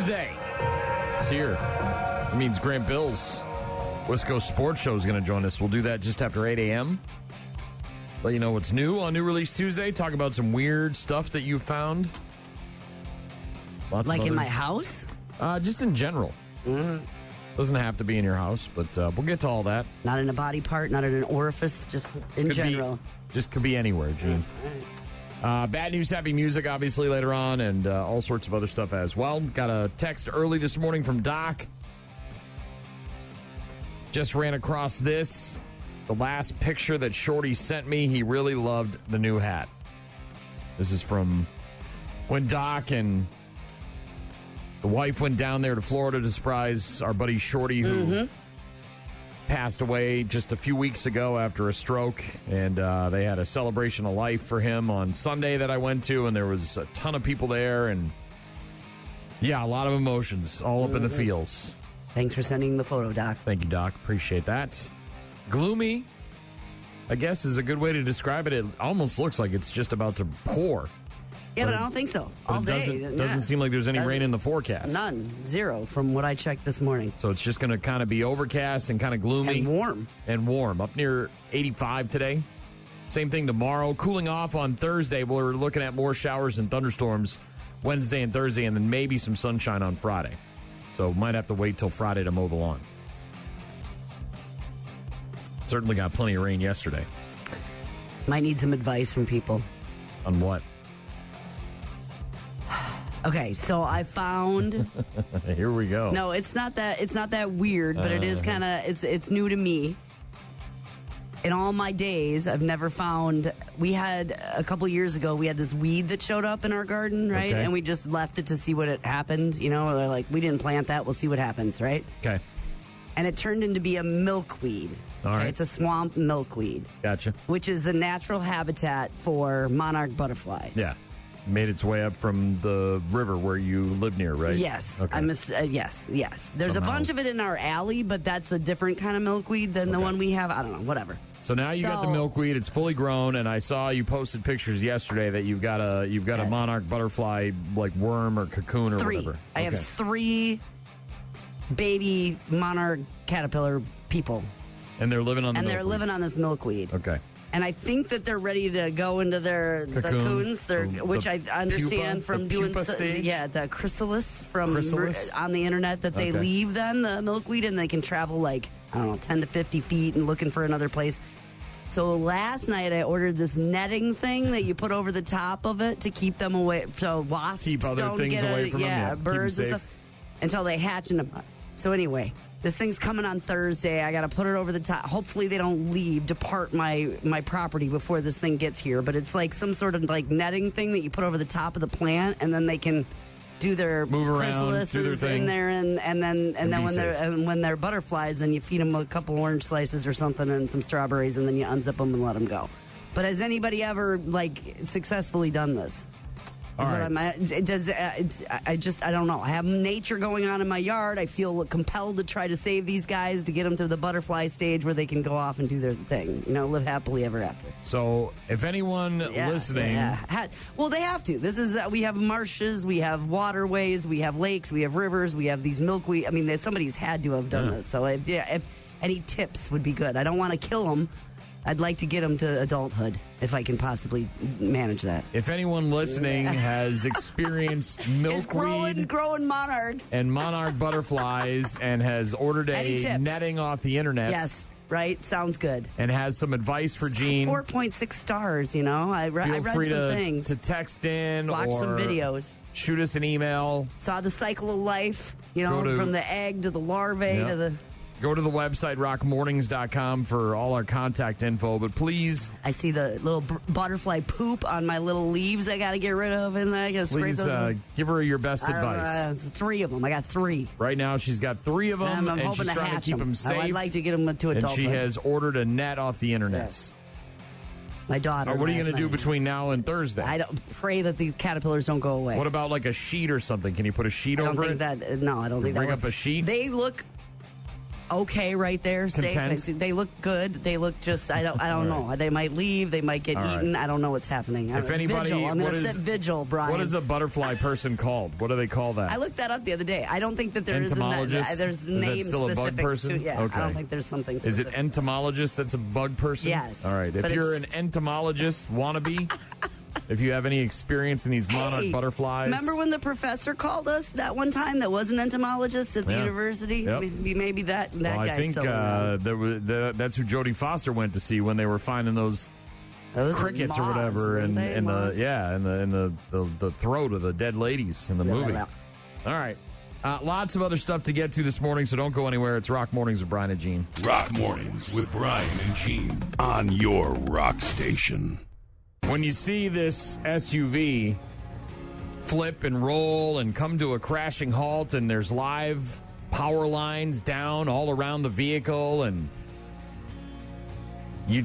Tuesday. It's here. It means Grant Bilse, West Coast Sports Show, is going to join us. We'll do that just after 8 a.m. Let you know what's new on New Release Tuesday. Talk about some weird stuff that you found. Like in my house? Just in general. Mm-hmm. Doesn't have to be in your house, but we'll get to all that. Not in a body part, not in an orifice, just in general. Just could be anywhere, Gene. Bad news, happy music, obviously, later on, and all sorts of other stuff as well. Got a text early this morning from Doc. Just ran across this. The last picture that Shorty sent me, he really loved the new hat. This is from when Doc and the wife went down there to Florida to surprise our buddy Shorty, who passed away just a few weeks ago after a stroke. And they had a celebration of life for him on Sunday that I went to, and there was a ton of people there. And, yeah, a lot of emotions all up in the feels. Thanks for sending the photo, Doc. Thank you, Doc. Appreciate that. Gloomy, I guess, is a good way to describe it. It almost looks like it's just about to pour. Yeah, but I don't think so. All day. Doesn't seem like there's any rain in the forecast. None. Zero from what I checked this morning. So it's just going to kind of be overcast and kind of gloomy. And warm. Up near 85 today. Same thing tomorrow. Cooling off on Thursday. We're looking at more showers and thunderstorms Wednesday and Thursday, and then maybe some sunshine on Friday. So might have to wait till Friday to mow the lawn. Certainly got plenty of rain yesterday. Might need some advice from people. On what? Okay, so I found. Here we go. No, it's not that weird, but it is kind of it's new to me. In all my days, I've never found. We had a couple years ago, we had this weed that showed up in our garden, right? Okay. And we just left it to see what it happened. You know, we're like, we didn't plant that. We'll see what happens, right? Okay. And it turned into be a milkweed. All right. It's a swamp milkweed. Gotcha. Which is the natural habitat for monarch butterflies. Yeah. Made its way up from the river where you live near, right? Yes. Okay. Yes. There's a bunch of it in our alley, but that's a different kind of milkweed than the one we have. I don't know, whatever. So now you got the milkweed. It's fully grown, and I saw you posted pictures yesterday that you've got a monarch butterfly like worm or cocoon or whatever. I have 3 baby monarch caterpillar people. And they're living on the milkweed. They're living on this milkweed. Okay. And I think that they're ready to go into their cocoons, which I understand from doing the chrysalis on the internet that they leave then the milkweed and they can travel like, I don't know, 10 to 50 feet and looking for another place. So last night I ordered this netting thing that you put over the top of it to keep them away, so wasps keep other don't things get away from them. Yeah, birds and stuff until they hatch in them. So anyway, this thing's coming on Thursday. I got to put it over the top. Hopefully they don't depart my property before this thing gets here. But it's like some sort of like netting thing that you put over the top of the plant, and then they can do their chrysalises in there, and then when they're butterflies, then you feed them a couple orange slices or something and some strawberries, and then you unzip them and let them go. But has anybody ever successfully done this? I don't know. I have nature going on in my yard. I feel compelled to try to save these guys to get them to the butterfly stage where they can go off and do their thing. Live happily ever after. So if anyone listening... Well, they have to. This is that we have marshes, we have waterways, we have lakes, we have rivers, we have these milkweed. I mean, somebody's had to have done this. So if any tips would be good. I don't want to kill them. I'd like to get them to adulthood if I can possibly manage that. If anyone listening has experienced milkweed, growing monarchs, and monarch butterflies, and has ordered a netting off the internet, yes, right, sounds good, and has some advice for Gene, 4.6 stars. I read some things. To text in, watch some videos, shoot us an email. Saw the cycle of life, from the egg to the larvae to the. Go to the website, rockmornings.com, for all our contact info. But please... I see the little butterfly poop on my little leaves I got to get rid of, and I got to spray those. Please give her your best advice. 3 of them. I got 3. Right now, she's got 3 of them, and she's trying to keep them safe. I'd like to get them to adulthood. And she has ordered a net off the internet. Yes. My daughter. What are you going to do between now and Thursday? I pray that the caterpillars don't go away. What about like a sheet or something? Can you put a sheet over it? No, I don't think that. Bring up a sheet? They look... okay right there. Content? Safe. They look good. They look just, I don't know. They might leave. They might get eaten. I don't know what's happening. If anybody, vigil. I'm going to set vigil, Brian. What is a butterfly person called? What do they call that? I looked that up the other day. I don't think that there is there's names still specific a bug person? to, yeah, Okay. I don't think there's something specific. Is it entomologist that's a bug person? Yes. All right. If you're an entomologist wannabe, if you have any experience in these monarch butterflies. Remember when the professor called us that one time that was an entomologist at the university? Yep. Maybe that Well, guy's I think still around. that's who Jodie Foster went to see when they were finding those crickets or whatever in the throat of the dead ladies in the movie. All right. Lots of other stuff to get to this morning, so don't go anywhere. It's Rock Mornings with Brian and Gene. Rock Mornings with Brian and Gene on your rock station. When you see this SUV flip and roll and come to a crashing halt, and there's live power lines down all around the vehicle, and you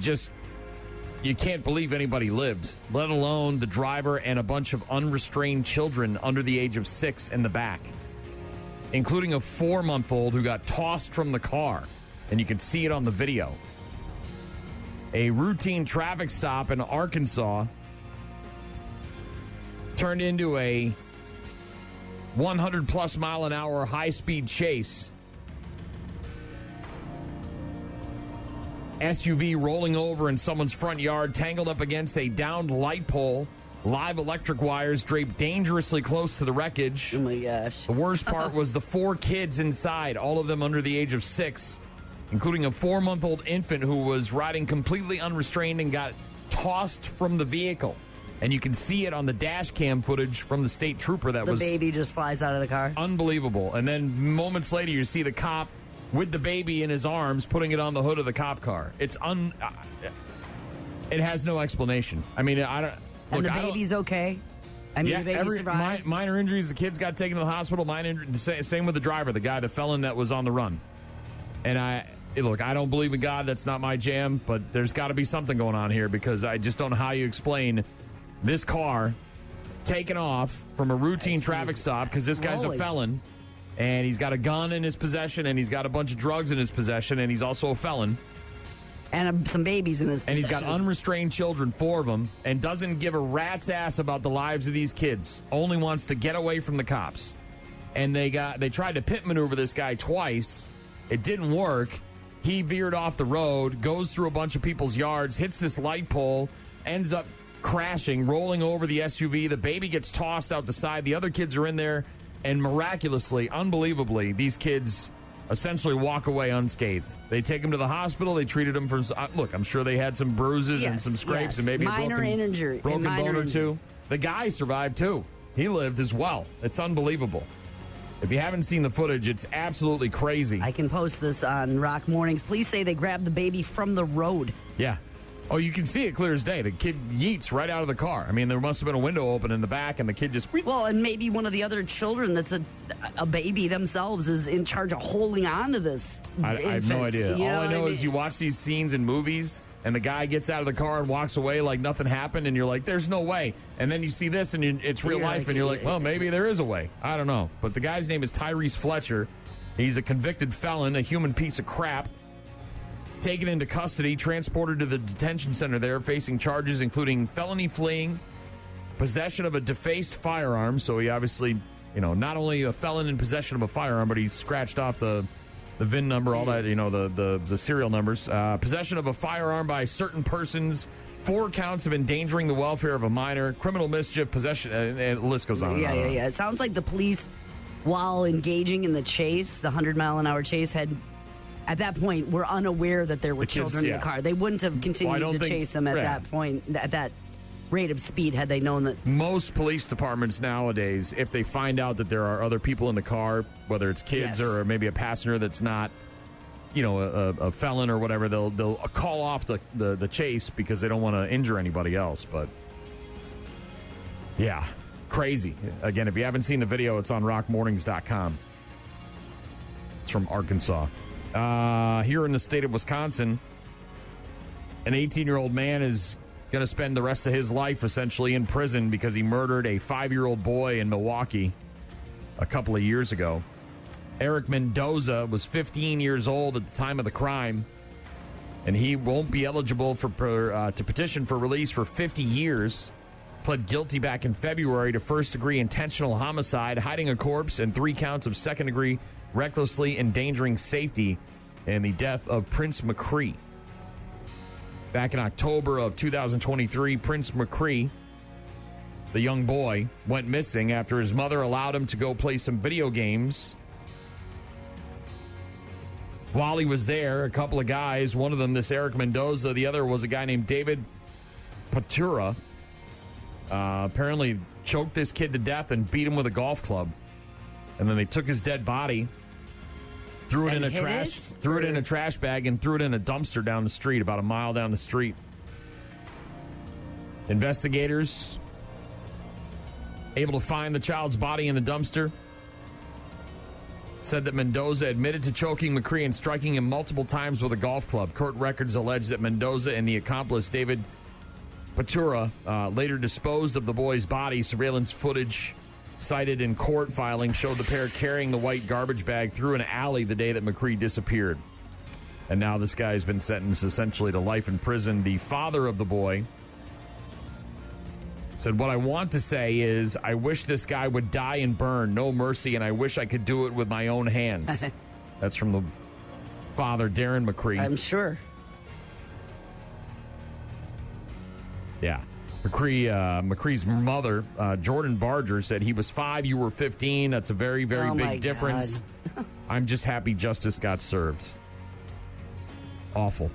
can't believe anybody lived, let alone the driver and a bunch of unrestrained children under the age of 6 in the back, including a 4-month-old who got tossed from the car, and you can see it on the video. A routine traffic stop in Arkansas turned into a 100-plus mile an hour high-speed chase. SUV rolling over in someone's front yard, tangled up against a downed light pole, live electric wires draped dangerously close to the wreckage. Oh, my gosh. The worst part was the 4 kids inside, all of them under the age of 6. Including a 4-month-old infant who was riding completely unrestrained and got tossed from the vehicle. And you can see it on the dash cam footage from the state trooper. The baby just flies out of the car. Unbelievable. And then moments later, you see the cop with the baby in his arms putting it on the hood of the cop car. It has no explanation. I mean, I don't... And the baby's okay? I mean, the baby survived? Minor injuries. The kids got taken to the hospital. Same with the driver, the guy, the felon that was on the run. And I don't believe in God. That's not my jam, but there's got to be something going on here, because I just don't know how you explain this car taking off from a routine traffic stop, because this guy's a felon, and he's got a gun in his possession, and he's got a bunch of drugs in his possession, and he's also a felon. And some babies in his possession. And he's got unrestrained children, 4 of them, and doesn't give a rat's ass about the lives of these kids. Only wants to get away from the cops. And they tried to pit maneuver this guy twice. It didn't work. He veered off the road, goes through a bunch of people's yards, hits this light pole, ends up crashing, rolling over the SUV. The baby gets tossed out the side. The other kids are in there, and miraculously, unbelievably, these kids essentially walk away unscathed. They take him to the hospital. They treated him for... Look, I'm sure they had some bruises and some scrapes and maybe minor a broken bone or two. The guy survived, too. He lived as well. It's unbelievable. If you haven't seen the footage, it's absolutely crazy. I can post this on Rock Mornings. Police say they grabbed the baby from the road. Yeah. Oh, you can see it clear as day. The kid yeets right out of the car. I mean, there must have been a window open in the back, and the kid just... Well, and maybe one of the other children that's a baby themselves is in charge of holding on to this I have no idea. All I know is you watch these scenes in movies, and the guy gets out of the car and walks away like nothing happened, and you're like, there's no way. And then you see this, and it's real life, and you're like, well, maybe there is a way. I don't know. But the guy's name is Tyrese Fletcher. He's a convicted felon, a human piece of crap. Taken into custody, transported to the detention center there, facing charges including felony fleeing, possession of a defaced firearm. So he obviously, not only a felon in possession of a firearm, but he scratched off the VIN number, all that, the serial numbers. Possession of a firearm by certain persons, 4 counts of endangering the welfare of a minor, criminal mischief, possession, and the list goes on. Yeah. It sounds like the police, while engaging in the chase, the 100-mile-an-hour chase, at that point, were unaware that there were children in the car. They wouldn't have continued to chase them at that point, at that rate of speed, had they known that. Most police departments nowadays, if they find out that there are other people in the car, whether it's kids or maybe a passenger that's not, a felon or whatever, they'll call off the chase because they don't want to injure anybody else. But, yeah, crazy. Again, if you haven't seen the video, it's on rockmornings.com. It's from Arkansas. Here in the state of Wisconsin, an 18-year-old man is going to spend the rest of his life essentially in prison because he murdered a 5-year-old boy in Milwaukee a couple of years ago. Eric Mendoza was 15 years old at the time of the crime, and he won't be eligible to petition for release for 50 years. Pled guilty back in February to first-degree intentional homicide, hiding a corpse, and 3 counts of second-degree recklessly endangering safety in the death of Prince McCree. Back in October of 2023, Prince McCree, the young boy, went missing after his mother allowed him to go play some video games. While he was there, a couple of guys, one of them, this Eric Mendoza, the other was a guy named David Patura, apparently choked this kid to death and beat him with a golf club. And then they took his dead body, threw it in a trash bag, and threw it in a dumpster down the street, about a mile down the street. Investigators able to find the child's body in the dumpster. Said that Mendoza admitted to choking McCree and striking him multiple times with a golf club. Court records allege that Mendoza and the accomplice, David Patura, later disposed of the boy's body. Surveillance footage cited in court filing showed the pair carrying the white garbage bag through an alley the day that McCree disappeared. And now this guy's been sentenced essentially to life in prison. The father of the boy said, "What I want to say is I wish this guy would die and burn, no mercy, and I wish I could do it with my own hands." That's from the father, Darren McCree. I'm sure. Yeah. McCree's mother, Jordan Barger, said he was 5, you were 15. That's a very, very big difference. I'm just happy justice got served. Awful.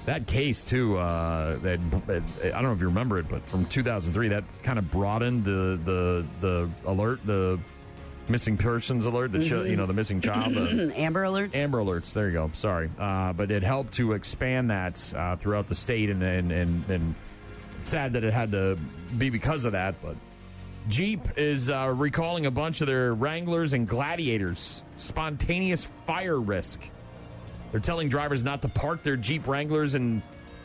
That case, too, I don't know if you remember it, but from 2003, that kind of broadened the alert, the missing persons alert, the the missing child. Amber Alerts? Amber Alerts, there you go. Sorry. But it helped to expand that throughout the state, and it's sad that it had to be because of that. But Jeep is recalling a bunch of their Wranglers and Gladiators. Spontaneous fire risk. They're telling drivers not to park their Jeep Wranglers and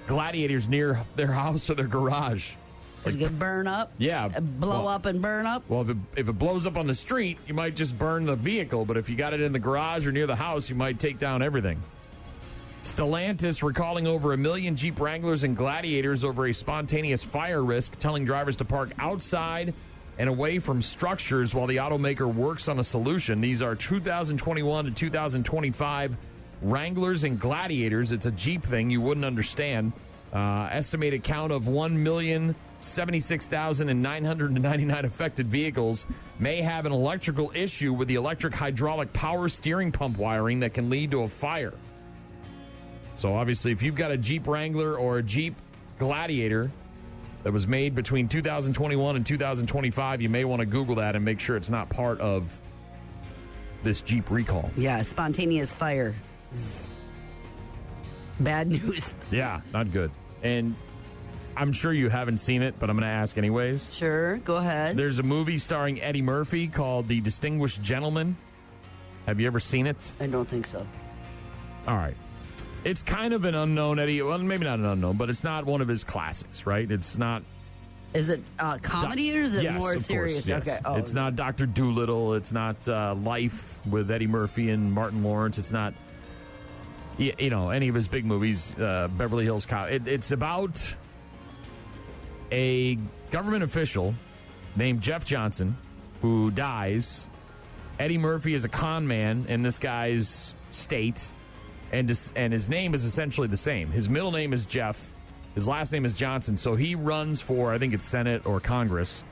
Gladiators near their house or their garage. Because it could burn up? Yeah. Blow up and burn up? Well, if it blows up on the street, you might just burn the vehicle. But if you got it in the garage or near the house, you might take down everything. Stellantis recalling over 1 million Jeep Wranglers and Gladiators over a spontaneous fire risk, telling drivers to park outside and away from structures while the automaker works on a solution. These are 2021 to 2025 Wranglers and Gladiators. It's a Jeep thing you wouldn't understand. Estimated count of 1,076,999 affected vehicles may have an electrical issue with the electric hydraulic power steering pump wiring that can lead to a fire. So obviously, if you've got a Jeep Wrangler or a Jeep Gladiator that was made between 2021 and 2025, you may want to Google that and make sure it's not part of this Jeep recall. Yeah, spontaneous fire. Bad news. Yeah, not good. And I'm sure you haven't seen it, but I'm going to ask anyways. Sure, go ahead. There's a movie starring Eddie Murphy called The Distinguished Gentleman. Have you ever seen it? I don't think so. All right. It's kind of an unknown Eddie. Well, maybe not an unknown, but it's not one of his classics, right? It's not. Is it comedy or is it more serious? Course, yes. Okay. Oh, it's not Dr. Dolittle. It's not Life with Eddie Murphy and Martin Lawrence. It's not, any of his big movies, Beverly Hills Cop. It's about a government official named Jeff Johnson who dies. Eddie Murphy is a con man in this guy's state, and his name is essentially the same. His middle name is Jeff. His last name is Johnson, so he runs for, I think it's Senate or Congress,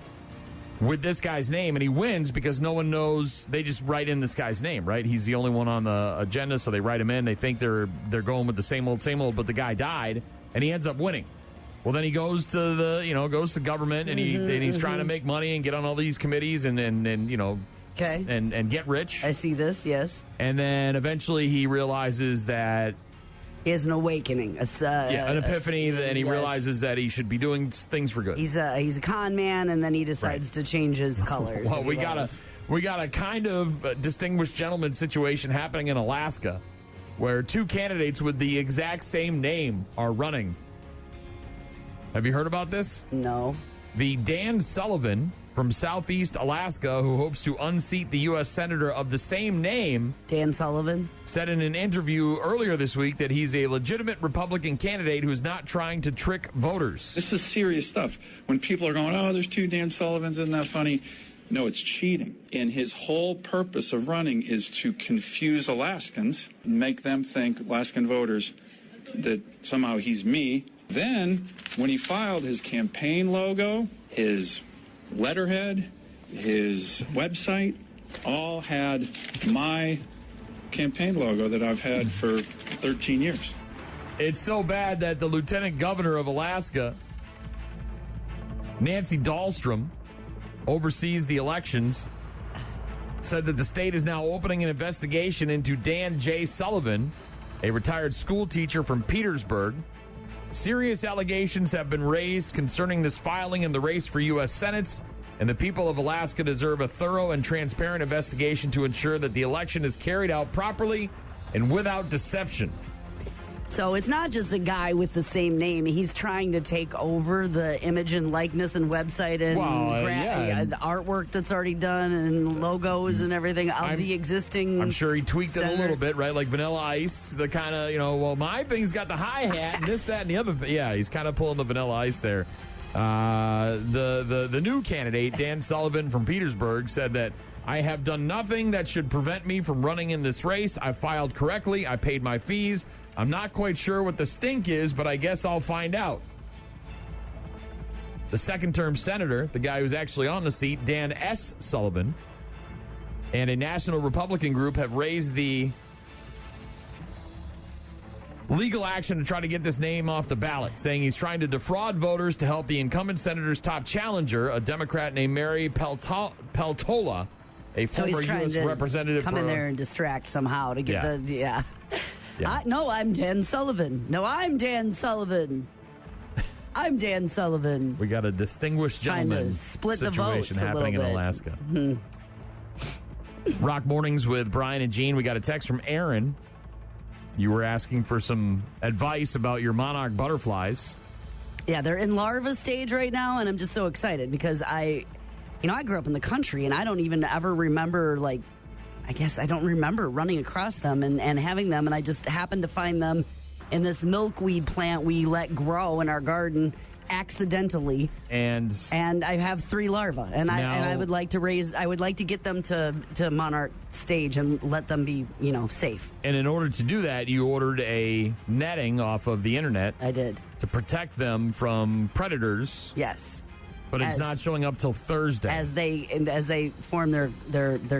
with this guy's name, and he wins because no one knows. They just write in this guy's name, right? He's the only one on the agenda, so they write him in. They think they're going with the same old, but the guy died, and he ends up winning. Well, then he goes to government, and he's trying to make money and get on all these committees and okay, and get rich. I see this, yes. And then eventually he realizes that he has an awakening, an epiphany, and he realizes that he should be doing things for good. He's a con man, and then he decides to change his colors. Well, we got a kind of distinguished gentleman situation happening in Alaska, where 2 candidates with the exact same name are running. Have you heard about this? No. The Dan Sullivan from Southeast Alaska, who hopes to unseat the U.S. Senator of the same name, Dan Sullivan, said in an interview earlier this week that he's a legitimate Republican candidate who's not trying to trick voters. This is serious stuff. When people are going, oh, there's two Dan Sullivans, isn't that funny? No, it's cheating. And his whole purpose of running is to confuse Alaskans, make them think, Alaskan voters, that somehow he's me. Then, when he filed his campaign logo, his letterhead, his website, all had my campaign logo that I've had for 13 years. It's so bad that the lieutenant governor of Alaska, Nancy Dahlstrom, oversees the elections, said that the state is now opening an investigation into Dan J. Sullivan, a retired school teacher from Petersburg. Serious allegations have been raised concerning this filing in the race for U.S. Senate, and the people of Alaska deserve a thorough and transparent investigation to ensure that the election is carried out properly and without deception. So it's not just a guy with the same name. He's trying to take over the image and likeness and website and the artwork that's already done and logos and everything of the existing. I'm sure he tweaked center. it a little bit, right? Like Vanilla Ice, the kind of, well, my thing's got the hi-hat and this, that, and the other. Yeah, he's kind of pulling the Vanilla Ice there. The new candidate, Dan Sullivan from Petersburg, said that I have done nothing that should prevent me from running in this race. I filed correctly. I paid my fees. I'm not quite sure what the stink is, but I guess I'll find out. The second-term senator, the guy who's actually on the seat, Dan S. Sullivan, and a national Republican group have raised the legal action to try to get this name off the ballot, saying he's trying to defraud voters to help the incumbent senator's top challenger, a Democrat named Mary Peltola, a former U.S. representative. Come in there and distract somehow to get Yeah. No, I'm Dan Sullivan. No, I'm Dan Sullivan. I'm Dan Sullivan. We got a distinguished gentleman split situation the votes happening in Alaska. Mm-hmm. Rock Mornings with Brian and Gene. We got a text from Aaron. You were asking for some advice about your monarch butterflies. Yeah, they're in larva stage right now, and I'm just so excited because I grew up in the country, and I don't even ever remember, I guess I don't remember running across them and having them, and I just happened to find them in this milkweed plant we let grow in our garden accidentally. And I have 3 larvae, and I would like to get them to monarch stage and let them be, safe. And in order to do that, you ordered a netting off of the internet. I did. To protect them from predators. Yes. But it's not showing up till Thursday. As they form their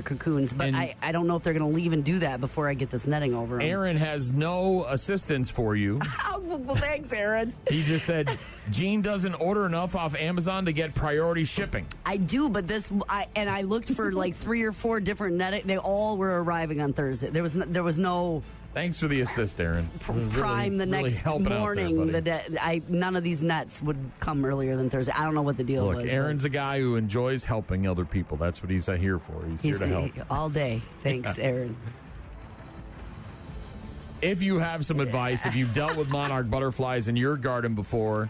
cocoons. But I don't know if they're going to leave and do that before I get this netting over them. Aaron has no assistance for you. Well, thanks, Aaron. He just said, Gene doesn't order enough off Amazon to get priority shipping. I do, but I looked for 3 or 4 different netting. They all were arriving on Thursday. There was no... Thanks for the assist, Aaron. Prime the next morning. None of these nets would come earlier than Thursday. I don't know what the deal was. Look, Aaron's a guy who enjoys helping other people. That's what he's here for. He's here to help. All day. Thanks, Aaron. If you have some advice, if you've dealt with monarch butterflies in your garden before,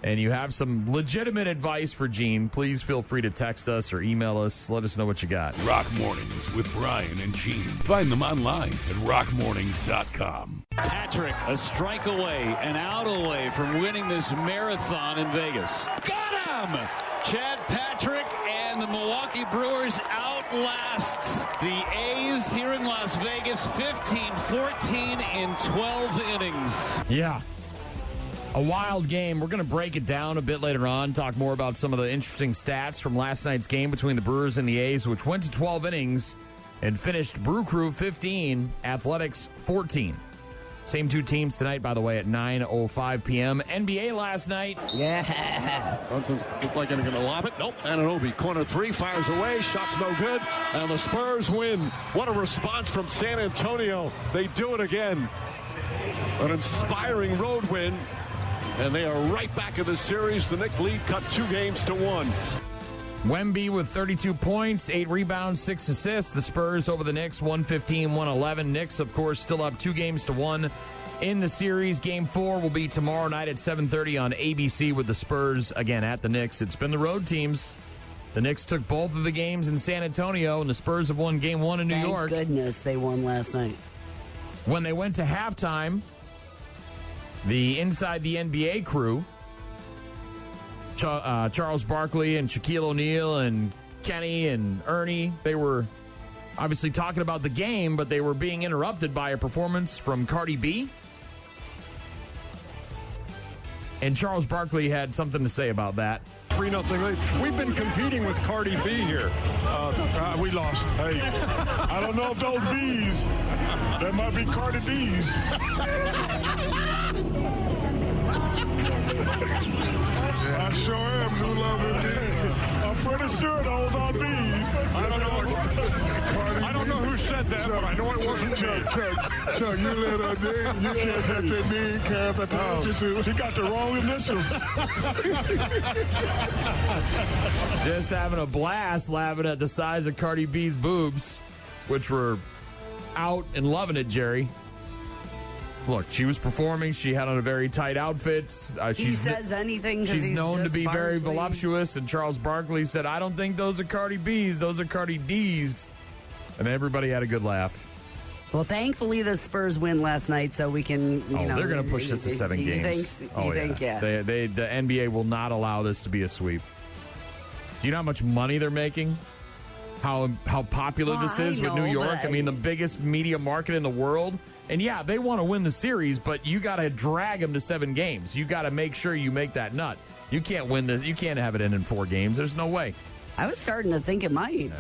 and you have some legitimate advice for Gene, please feel free to text us or email us. Let us know what you got. Rock Mornings with Brian and Gene. Find them online at rockmornings.com. Patrick, a strike away, an out away from winning this marathon in Vegas. Got him! Chad Patrick and the Milwaukee Brewers outlast the A's here in Las Vegas, 15-14 in 12 innings. Yeah. A wild game. We're going to break it down a bit later on, talk more about some of the interesting stats from last night's game between the Brewers and the A's, which went to 12 innings and finished Brew Crew 15, Athletics 14. Same 2 teams tonight, by the way, at 9:05 p.m. NBA last night. Yeah. Brunson's looked like they're going to lob it. Nope. Anunoby, corner 3, fires away. Shot's no good. And the Spurs win. What a response from San Antonio. They do it again. An inspiring road win. And they are right back in the series. The Knicks lead cut 2-1. Wemby with 32 points, 8 rebounds, 6 assists. The Spurs over the Knicks, 115-111. Knicks, of course, still up 2-1 in the series. Game 4 will be tomorrow night at 7:30 on ABC with the Spurs, again, at the Knicks. It's been the road teams. The Knicks took both of the games in San Antonio, and the Spurs have won Game 1 in New York. Thank goodness they won last night. When they went to halftime, the Inside the NBA crew, Charles Barkley and Shaquille O'Neal and Kenny and Ernie, they were obviously talking about the game, but they were being interrupted by a performance from Cardi B. And Charles Barkley had something to say about that. 3-0 lead. We've been competing with Cardi B here. We lost. Hey, I don't know if those B's, that might be Cardi B's. I sure am, new love indeed. I'm pretty sure those are B's. I don't know who said that, but I know it wasn't Chuck, you little dick. You can't get to me, Kath. I told you to. He got the wrong initials. Just having a blast laughing at the size of Cardi B's boobs, which were out and loving it, Jerry. Look, she was performing. She had on a very tight outfit. He says anything because she's known to be Barkley. very voluptuous, and Charles Barkley said, I don't think those are Cardi B's. Those are Cardi D's. And everybody had a good laugh. Well, thankfully, the Spurs win last night, so we can, they're going to push this to 7 games. You think, yeah. The NBA will not allow this to be a sweep. Do you know how much money they're making? How popular this is with New York? I mean, the biggest media market in the world. And yeah, they want to win the series, but you got to drag them to 7 games. You got to make sure you make that nut. You can't win this. You can't have it end in 4 games. There's no way. I was starting to think it might.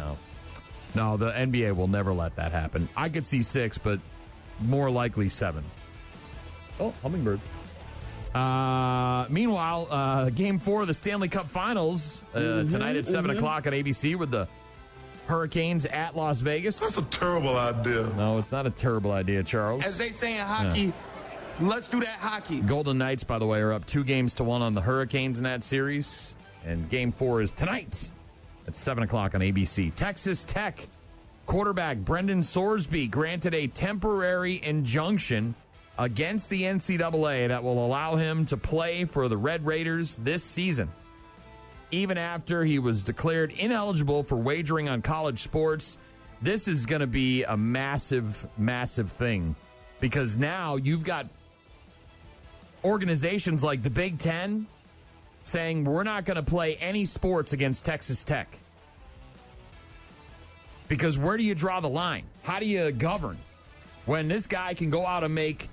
No, the NBA will never let that happen. I could see 6, but more likely 7. Oh, hummingbird. Meanwhile, Game 4 of the Stanley Cup Finals tonight at 7 o'clock on ABC with the Hurricanes at Las Vegas. That's a terrible idea. No, it's not a terrible idea, Charles. As they say in hockey, let's do that hockey. Golden Knights, by the way, are up 2-1 on the Hurricanes in that series. And Game 4 is tonight at 7 o'clock on ABC. Texas Tech quarterback Brendan Sorsby granted a temporary injunction against the NCAA that will allow him to play for the Red Raiders this season, even after he was declared ineligible for wagering on college sports. This is going to be a massive, massive thing, because now you've got organizations like the Big Ten saying we're not going to play any sports against Texas Tech. Because where do you draw the line? How do you govern when this guy can go out and make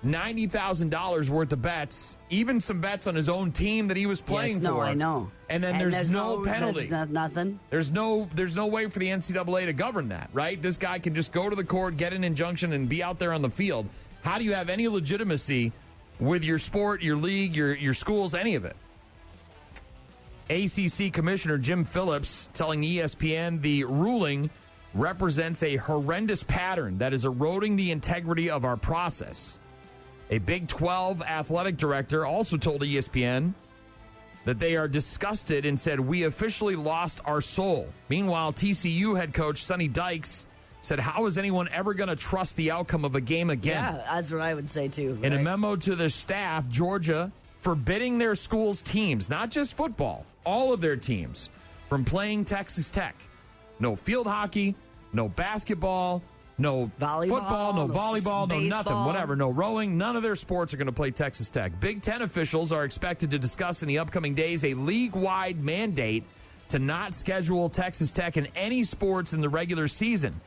$90,000 worth of bets, even some bets on his own team that he was playing for? No, I know. And then there's no penalty. There's nothing. There's no way for the NCAA to govern that, right? This guy can just go to the court, get an injunction, and be out there on the field. How do you have any legitimacy with your sport, your league, your schools, any of it? ACC Commissioner Jim Phillips telling ESPN the ruling represents a horrendous pattern that is eroding the integrity of our process. A Big 12 athletic director also told ESPN that they are disgusted and said, we officially lost our soul. Meanwhile, TCU head coach Sonny Dykes said, how is anyone ever going to trust the outcome of a game again? Yeah, that's what I would say, too. In a memo to their staff, Georgia forbidding their school's teams, not just football, all of their teams, from playing Texas Tech. No field hockey, no basketball, no football, no volleyball, no nothing, whatever, no rowing. None of their sports are going to play Texas Tech. Big Ten officials are expected to discuss in the upcoming days a league-wide mandate to not schedule Texas Tech in any sports in the regular season.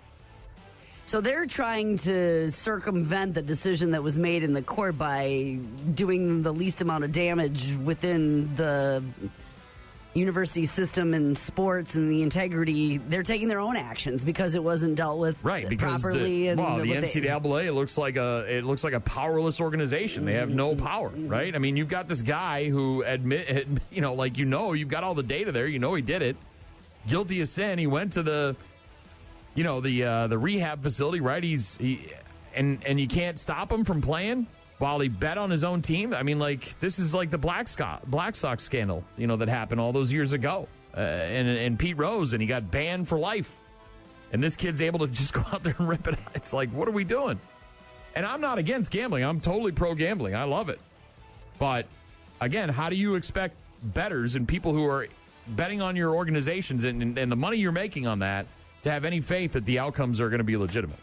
So they're trying to circumvent the decision that was made in the court by doing the least amount of damage within the university system and sports and the integrity. They're taking their own actions because it wasn't dealt with properly. The NCAA it looks like a powerless organization. They have no power, right? I mean, you've got this guy who you've got all the data there. You know he did it. Guilty of sin. He went to the rehab facility, right? And you can't stop him from playing while he bet on his own team. I mean, this is like the Black Sox scandal, that happened all those years ago. And Pete Rose, and he got banned for life. And this kid's able to just go out there and rip it out. It's like, what are we doing? And I'm not against gambling. I'm totally pro-gambling. I love it. But, again, how do you expect bettors and people who are betting on your organizations and the money you're making on that to have any faith that the outcomes are going to be legitimate?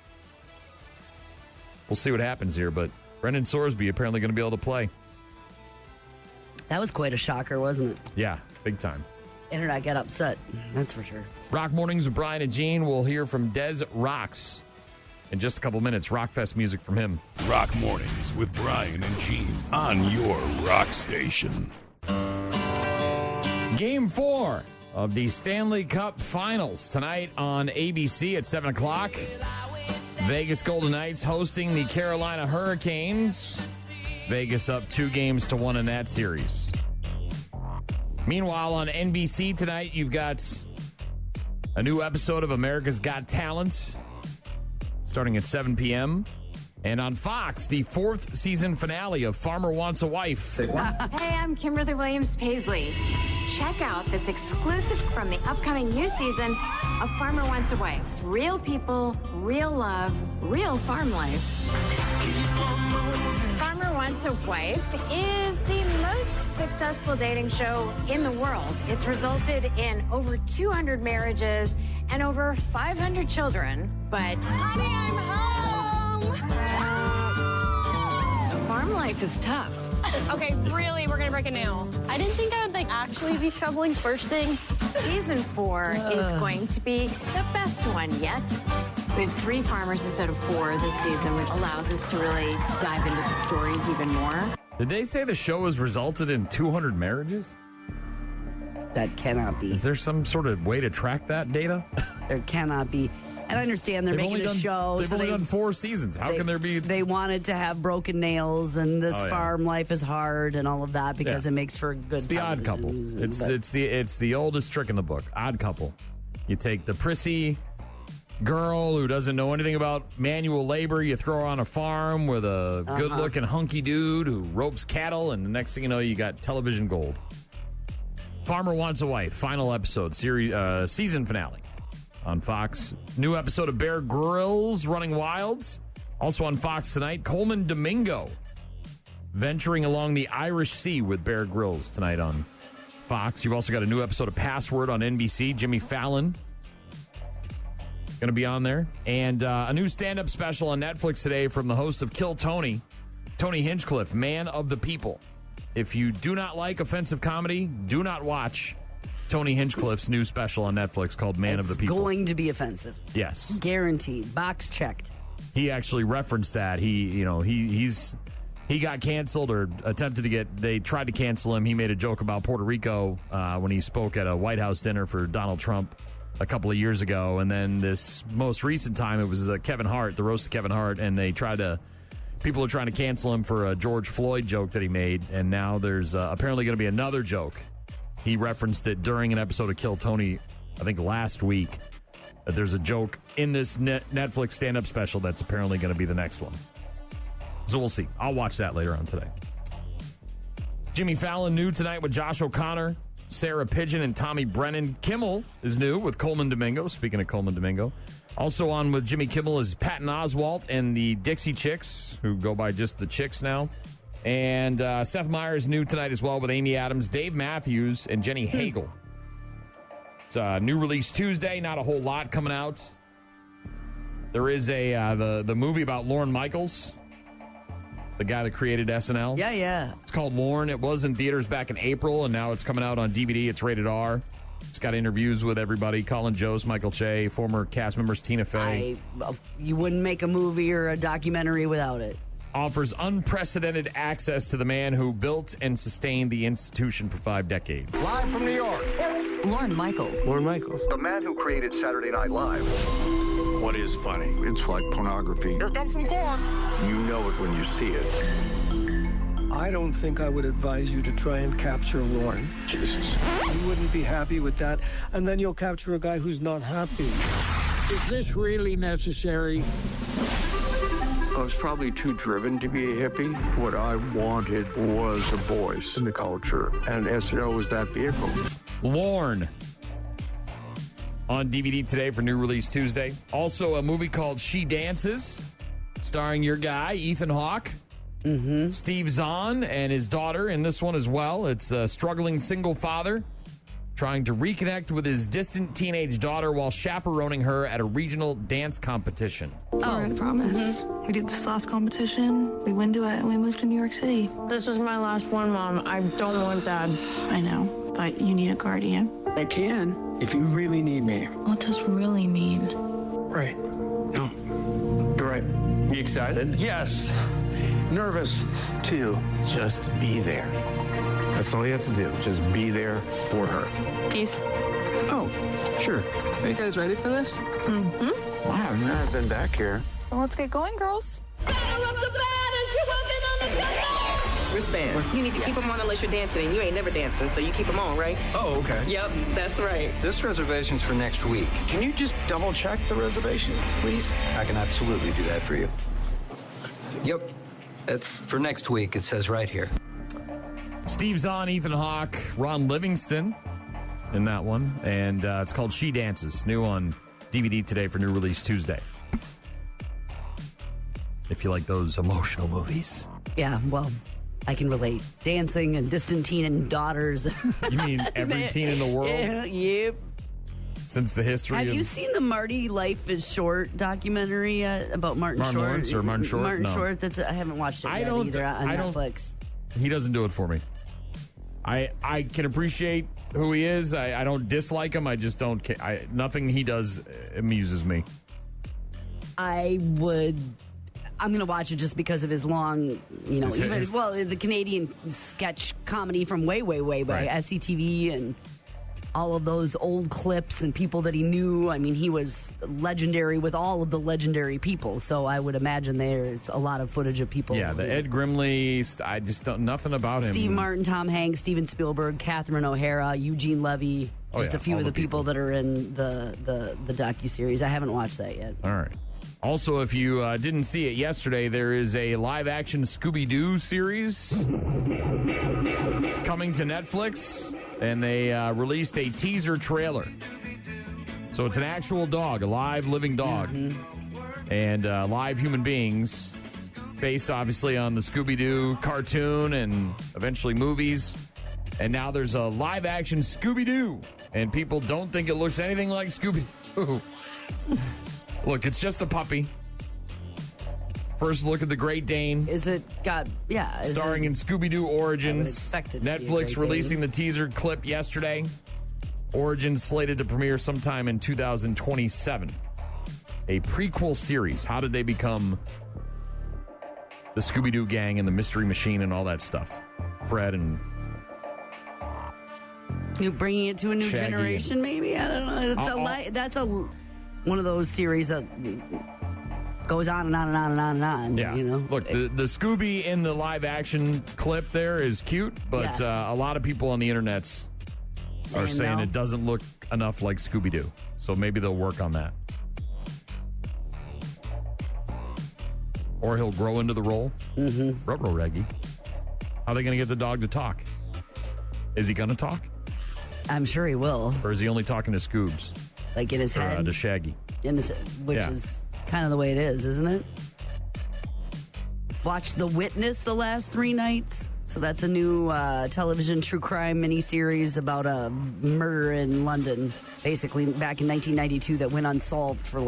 We'll see what happens here, but Brendan Sorsby apparently going to be able to play. That was quite a shocker, wasn't it? Yeah, big time. Internet got upset, that's for sure. Rock Mornings with Brian and Gene. We'll hear from Des Rocks in just a couple minutes. Rockfest music from him. Rock Mornings with Brian and Gene on your rock station. Game 4 of the Stanley Cup Finals tonight on ABC at 7 o'clock. Vegas Golden Knights hosting the Carolina Hurricanes. Vegas up 2-1 in that series. Meanwhile, on NBC tonight, you've got a new episode of America's Got Talent starting at 7 p.m. And on Fox, the 4th season finale of Farmer Wants a Wife. Hey, I'm Kimberly Williams-Paisley. Check out this exclusive from the upcoming new season of Farmer Wants a Wife. Real people, real love, real farm life. Farmer Wants a Wife is the most successful dating show in the world. It's resulted in over 200 marriages and over 500 children. But, honey, I'm home! Farm life is tough. Okay, really, we're gonna break it now. I didn't think I would actually be shoveling first thing. Season 4 is going to be the best one yet. We have 3 farmers instead of 4 this season, which allows us to really dive into the stories even more. Did they say the show has resulted in 200 marriages? That cannot be. Is there some sort of way to track that data? There cannot be. And I understand they're making a show. They've only done 4 seasons. How can there be? They wanted to have broken nails and this farm life is hard and all of that because it makes for good. It's the Odd Couple. It's the oldest trick in the book. Odd Couple. You take the prissy girl who doesn't know anything about manual labor. You throw her on a farm with a good-looking hunky dude who ropes cattle, and the next thing you know, you got television gold. Farmer Wants a Wife. Final episode. Season finale. On Fox, new episode of Bear Grylls Running Wild. Also on Fox tonight, Coleman Domingo venturing along the Irish Sea with Bear Grylls tonight on Fox. You've also got a new episode of Password on NBC. Jimmy Fallon going to be on there. And a new stand-up special on Netflix today from the host of Kill Tony, Tony Hinchcliffe, Man of the People. If you do not like offensive comedy, do not watch Tony Hinchcliffe's new special on Netflix called Man of the People. It's going to be offensive. Yes. Guaranteed. Box checked. He actually referenced that. He got canceled or attempted to get, they tried to cancel him. He made a joke about Puerto Rico when he spoke at a White House dinner for Donald Trump a couple of years ago. And then this most recent time, it was Kevin Hart, the roast of Kevin Hart, and people are trying to cancel him for a George Floyd joke that he made. And now there's apparently going to be another joke. He referenced it during an episode of Kill Tony, I think last week, that there's a joke in this Netflix stand-up special that's apparently going to be the next one. So we'll see. I'll watch that later on today. Jimmy Fallon new tonight with Josh O'Connor, Sarah Pigeon, and Tommy Brennan. Kimmel is new with Coleman Domingo. Speaking of Coleman Domingo. Also on with Jimmy Kimmel is Patton Oswalt and the Dixie Chicks, who go by just the Chicks now. And Seth Meyers new tonight as well with Amy Adams, Dave Matthews, and Jenny Hagel. It's a new release Tuesday. Not a whole lot coming out. There is the movie about Lorne Michaels, the guy that created SNL. Yeah. It's called Lorne. It was in theaters back in April, and now it's coming out on DVD. It's rated R. It's got interviews with everybody. Colin Jost, Michael Che, former cast members Tina Fey. You wouldn't make a movie or a documentary without it. Offers unprecedented access to the man who built and sustained the institution for 5 decades. Live from New York, it's Lorne Michaels. Lorne Michaels. The man who created Saturday Night Live. What is funny? It's like pornography. It's done from porn. You know it when you see it. I don't think I would advise you to try and capture Lorne. Jesus. You wouldn't be happy with that, and then you'll capture a guy who's not happy. Is this really necessary? I was probably too driven to be a hippie. What I wanted was a voice in the culture, and SNL was that vehicle. Lorne on DVD today for new release Tuesday. Also a movie called She Dances, starring your guy, Ethan Hawke. Mm-hmm. Steve Zahn and his daughter in this one as well. It's a struggling single father trying to reconnect with his distant teenage daughter while chaperoning her at a regional dance competition. I promise. We did this last competition. We went to it and we moved to New York City. This was my last one, Mom. I don't want Dad. I know, but you need a guardian. I can if you really need me. What does really mean? Right. No. You're right. You excited? Yes. Nervous, too. Just be there. That's all you have to do. Just be there for her. Peace. Oh, sure. Are you guys ready for this? Mm-hmm. Wow, I've never been back here. Well, let's get going, girls. Wristbands. You need to keep them on unless you're dancing, and you ain't never dancing, so you keep them on, right? Oh, okay. Yep, that's right. This reservation's for next week. Can you just double check the reservation, please? I can absolutely do that for you. Yep. That's for next week. It says right here. Steve Zahn, Ethan Hawke, Ron Livingston in that one. And it's called She Dances. New on DVD today for new release Tuesday. If you like those emotional movies. Yeah, well, I can relate. Dancing and distant teen and daughters. You mean every teen in the world? Yep. Since the history Have of... you seen the Marty Life is Short documentary about Martin Short? Lawrence or Martin Short? Martin No. Short. I haven't watched it yet either on Netflix. He doesn't do it for me. I can appreciate who he is. I don't dislike him. I just don't care. Nothing he does amuses me. I'm going to watch it just because of his long, the Canadian sketch comedy from way back, SCTV and all of those old clips and people that he knew. I mean, he was legendary with all of the legendary people. So I would imagine there's a lot of footage of people. Yeah, the Ed Grimley, I just don't, nothing about him. Steve Martin, Tom Hanks, Steven Spielberg, Catherine O'Hara, Eugene Levy, just a few of the people that are in the docuseries. I haven't watched that yet. All right. Also, if you didn't see it yesterday, there is a live-action Scooby-Doo series coming to Netflix, and they released a teaser trailer. So it's an actual dog, a live, living dog, and live human beings, based obviously on the Scooby-Doo cartoon and eventually movies. And now there's a live-action Scooby-Doo, and people don't think it looks anything like Scooby-Doo. Look, it's just a puppy. First look at the Great Dane. Starring in Scooby-Doo Origins. Netflix releasing the teaser clip yesterday. Origins slated to premiere sometime in 2027. A prequel series. How did they become the Scooby-Doo gang and the Mystery Machine and all that stuff? Fred and... You bringing it to a new Shaggy generation, maybe? I don't know. That's one of those series that goes on and on and on and on and on. Yeah. Look, the Scooby in the live action clip there is cute, but a lot of people on the internet are saying it doesn't look enough like Scooby-Doo. So maybe they'll work on that. Or he'll grow into the role. Mm-hmm. Ruh-roh, Reggie. How are they going to get the dog to talk? Is he going to talk? I'm sure he will. Or is he only talking to Scoobs? Like in his head? To Shaggy. Which is kind of the way it is, isn't it? Watched The Witness the last 3 nights. So that's a new television true crime miniseries about a murder in London, basically back in 1992 that went unsolved for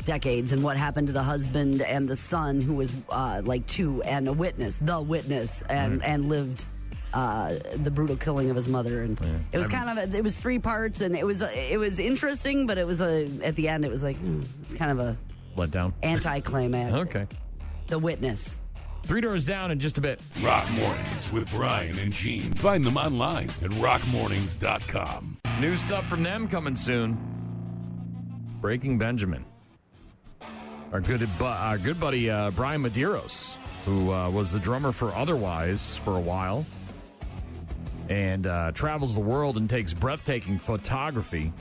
decades, and what happened to the husband and the son who was 2, and the witness, and lived the brutal killing of his mother. And it was it was 3 parts, and it was interesting, but it was at the end it was it's kind of a letdown, anticlimax. Okay. The Witness. 3 Doors Down in just a bit. Rock Mornings with Brian and Gene. Find them online at rockmornings.com. New stuff from them coming soon. Breaking Benjamin. Our good buddy Brian Medeiros, who was the drummer for Otherwise for a while, and travels the world and takes breathtaking photography,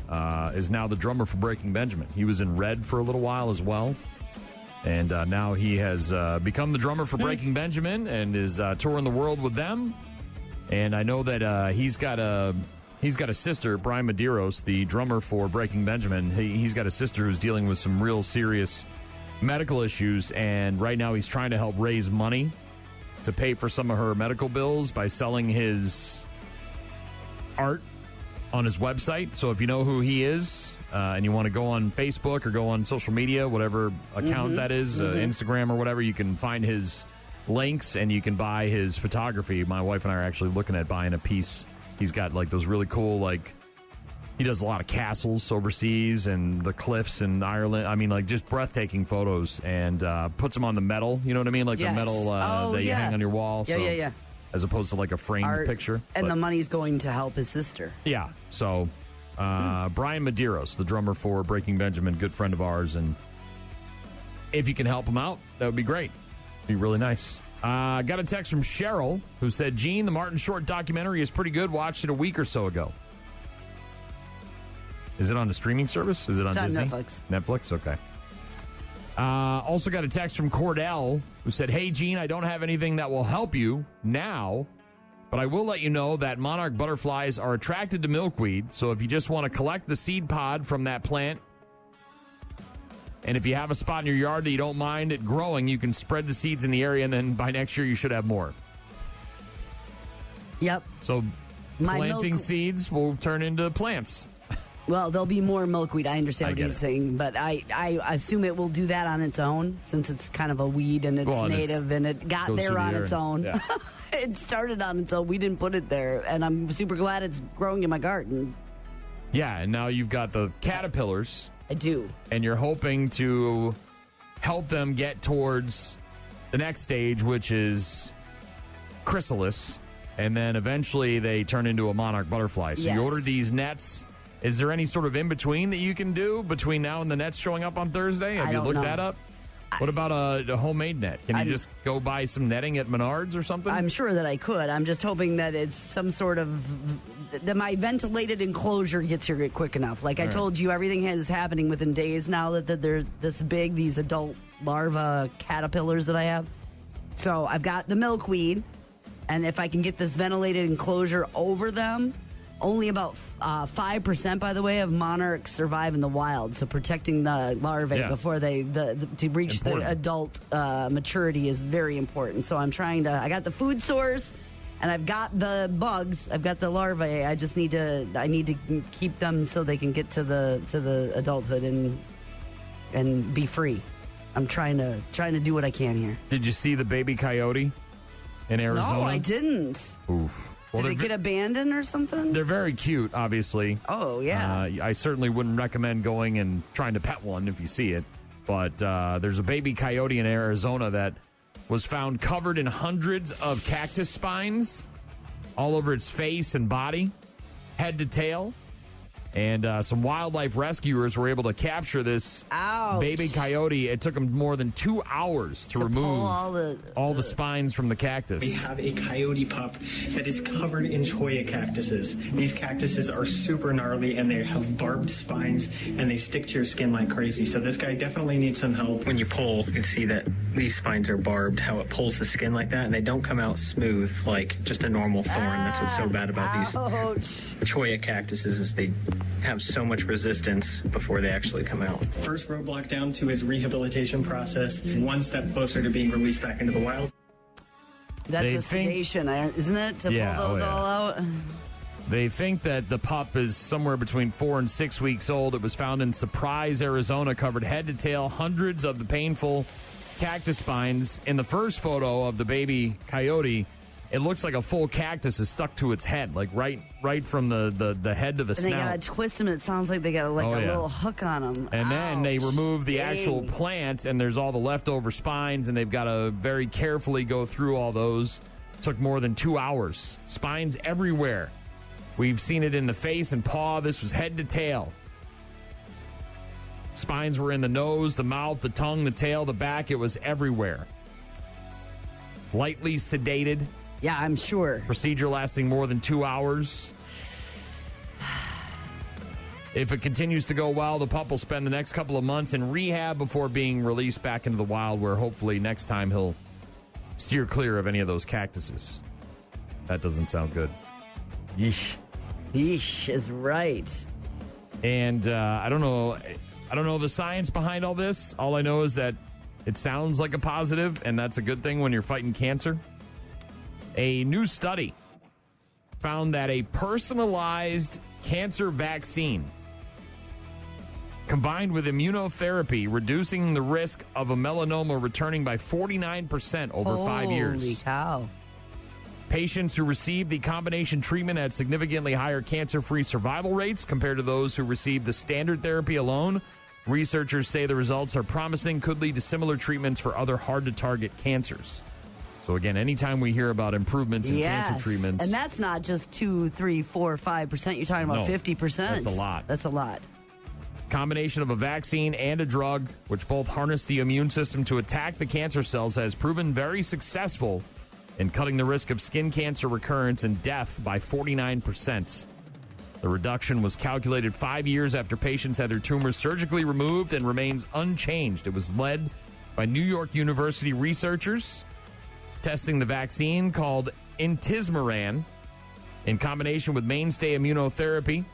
is now the drummer for Breaking Benjamin. He was in Red for a little while as well. And now he has become the drummer for Breaking Benjamin and is touring the world with them. And I know that he's got a sister, Brian Medeiros, the drummer for Breaking Benjamin. He's got a sister who's dealing with some real serious medical issues, and right now he's trying to help raise money to pay for some of her medical bills by selling his art on his website. So if you know who he is and you want to go on Facebook or go on social media, whatever account that is, Instagram or whatever, you can find his links and you can buy his photography. My wife and I are actually looking at buying a piece. He's got like those really cool, like, he does a lot of castles overseas and the cliffs in Ireland. I mean, like, just breathtaking photos, and puts them on the metal. You know what I mean? Like the metal that you hang on your wall. Yeah. As opposed to like a framed Art, picture. And the money's going to help his sister. Yeah. So Brian Medeiros, the drummer for Breaking Benjamin, good friend of ours. And if you can help him out, that would be great. Be really nice. Got a text from Cheryl who said, Gene, the Martin Short documentary is pretty good. Watched it a week or so ago. Is it on the streaming service? Is it on Disney? Netflix. Netflix? Okay. Also got a text from Cordell who said, hey, Gene, I don't have anything that will help you now, but I will let you know that monarch butterflies are attracted to milkweed. So if you just want to collect the seed pod from that plant, and if you have a spot in your yard that you don't mind it growing, you can spread the seeds in the area, and then by next year you should have more. Yep. So planting seeds will turn into plants. Well, there'll be more milkweed. I understand what he's saying, but I assume it will do that on its own, since it's kind of a weed and it's native and it got there on its own. Yeah. It started on its own. We didn't put it there, and I'm super glad it's growing in my garden. Yeah, and now you've got the caterpillars. I do. And you're hoping to help them get towards the next stage, which is chrysalis, and then eventually they turn into a monarch butterfly. So you order these nets. Is there any sort of in-between that you can do between now and the nets showing up on Thursday? Have you looked that up? What about a homemade net? Can you just go buy some netting at Menards or something? I'm sure that I could. I'm just hoping that it's some sort of that my ventilated enclosure gets here quick enough. Like I told you, everything is happening within days now that they're this big, these adult larva caterpillars that I have. So I've got the milkweed, and if I can get this ventilated enclosure over them, only about 5%, by the way, of monarchs survive in the wild. So protecting the larvae before they to reach the adult maturity is very important. So I'm trying to. I got the food source, and I've got the bugs. I've got the larvae. I just need to. I need to keep them so they can get to the adulthood and be free. I'm trying to do what I can here. Did you see the baby coyote in Arizona? No, I didn't. Oof. Well, did it get abandoned or something? They're very cute, obviously. Oh, yeah. I certainly wouldn't recommend going and trying to pet one if you see it. But there's a baby coyote in Arizona that was found covered in hundreds of cactus spines all over its face and body, head to tail. And some wildlife rescuers were able to capture this baby coyote. It took them more than 2 hours to remove all the spines from the cactus. We have a coyote pup that is covered in cholla cactuses. These cactuses are super gnarly, and they have barbed spines, and they stick to your skin like crazy. So this guy definitely needs some help. When you pull, you can see that these spines are barbed, how it pulls the skin like that, and they don't come out smooth like just a normal thorn. That's what's so bad about these cholla cactuses is they have so much resistance before they actually come out. First roadblock down to his rehabilitation process, one step closer to being released back into the wild. That's a sedation, isn't it, to pull those all out? They think that the pup is somewhere between 4 and 6 weeks old. It was found in Surprise, Arizona, covered head to tail, hundreds of the painful cactus spines. In the first photo of the baby coyote, it looks like a full cactus is stuck to its head, like right from the head to the snout. And they got to twist them. It sounds like they got a little hook on them. And then they remove the actual plant, and there's all the leftover spines, and they've got to very carefully go through all those. Took more than 2 hours. Spines everywhere. We've seen it in the face and paw. This was head to tail. Spines were in the nose, the mouth, the tongue, the tail, the back. It was everywhere. Lightly sedated. Yeah, I'm sure. Procedure lasting more than 2 hours. If it continues to go well, the pup will spend the next couple of months in rehab before being released back into the wild, where hopefully next time he'll steer clear of any of those cactuses. That doesn't sound good. Yeesh. Yeesh is right. And I don't know the science behind all this. All I know is that it sounds like a positive, and that's a good thing when you're fighting cancer. A new study found that a personalized cancer vaccine combined with immunotherapy, reducing the risk of a melanoma returning by 49% over 5 years. Holy cow. Patients who received the combination treatment had significantly higher cancer-free survival rates compared to those who received the standard therapy alone. Researchers say the results are promising, could lead to similar treatments for other hard-to-target cancers. So again, anytime we hear about improvements in cancer treatments... And that's not just 2, 3, 4, 5%. You're talking about 50%. That's a lot. That's a lot. Combination of a vaccine and a drug, which both harness the immune system to attack the cancer cells, has proven very successful in cutting the risk of skin cancer recurrence and death by 49%. The reduction was calculated 5 years after patients had their tumors surgically removed and remains unchanged. It was led by New York University researchers testing the vaccine called Intismeran in combination with mainstay immunotherapy.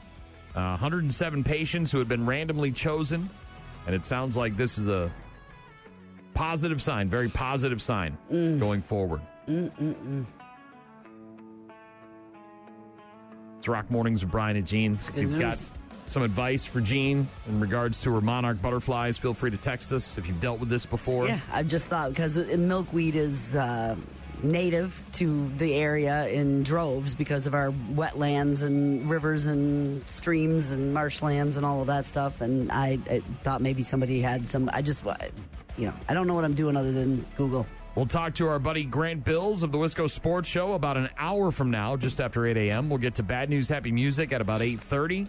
107 patients who had been randomly chosen, and it sounds like this is a positive sign, very positive sign going forward. It's Rock Mornings with Brian and Gene. If you've got some advice for Gene in regards to her monarch butterflies, feel free to text us if you've dealt with this before. Yeah, I've just thought because milkweed is native to the area in droves because of our wetlands and rivers and streams and marshlands and all of that stuff. And I thought maybe somebody had some. I don't know what I'm doing other than Google. We'll talk to our buddy Grant Bilse of the Wisco Sports Show about an hour from now, just after 8 a.m. We'll get to Bad News, Happy Music at about 8:30.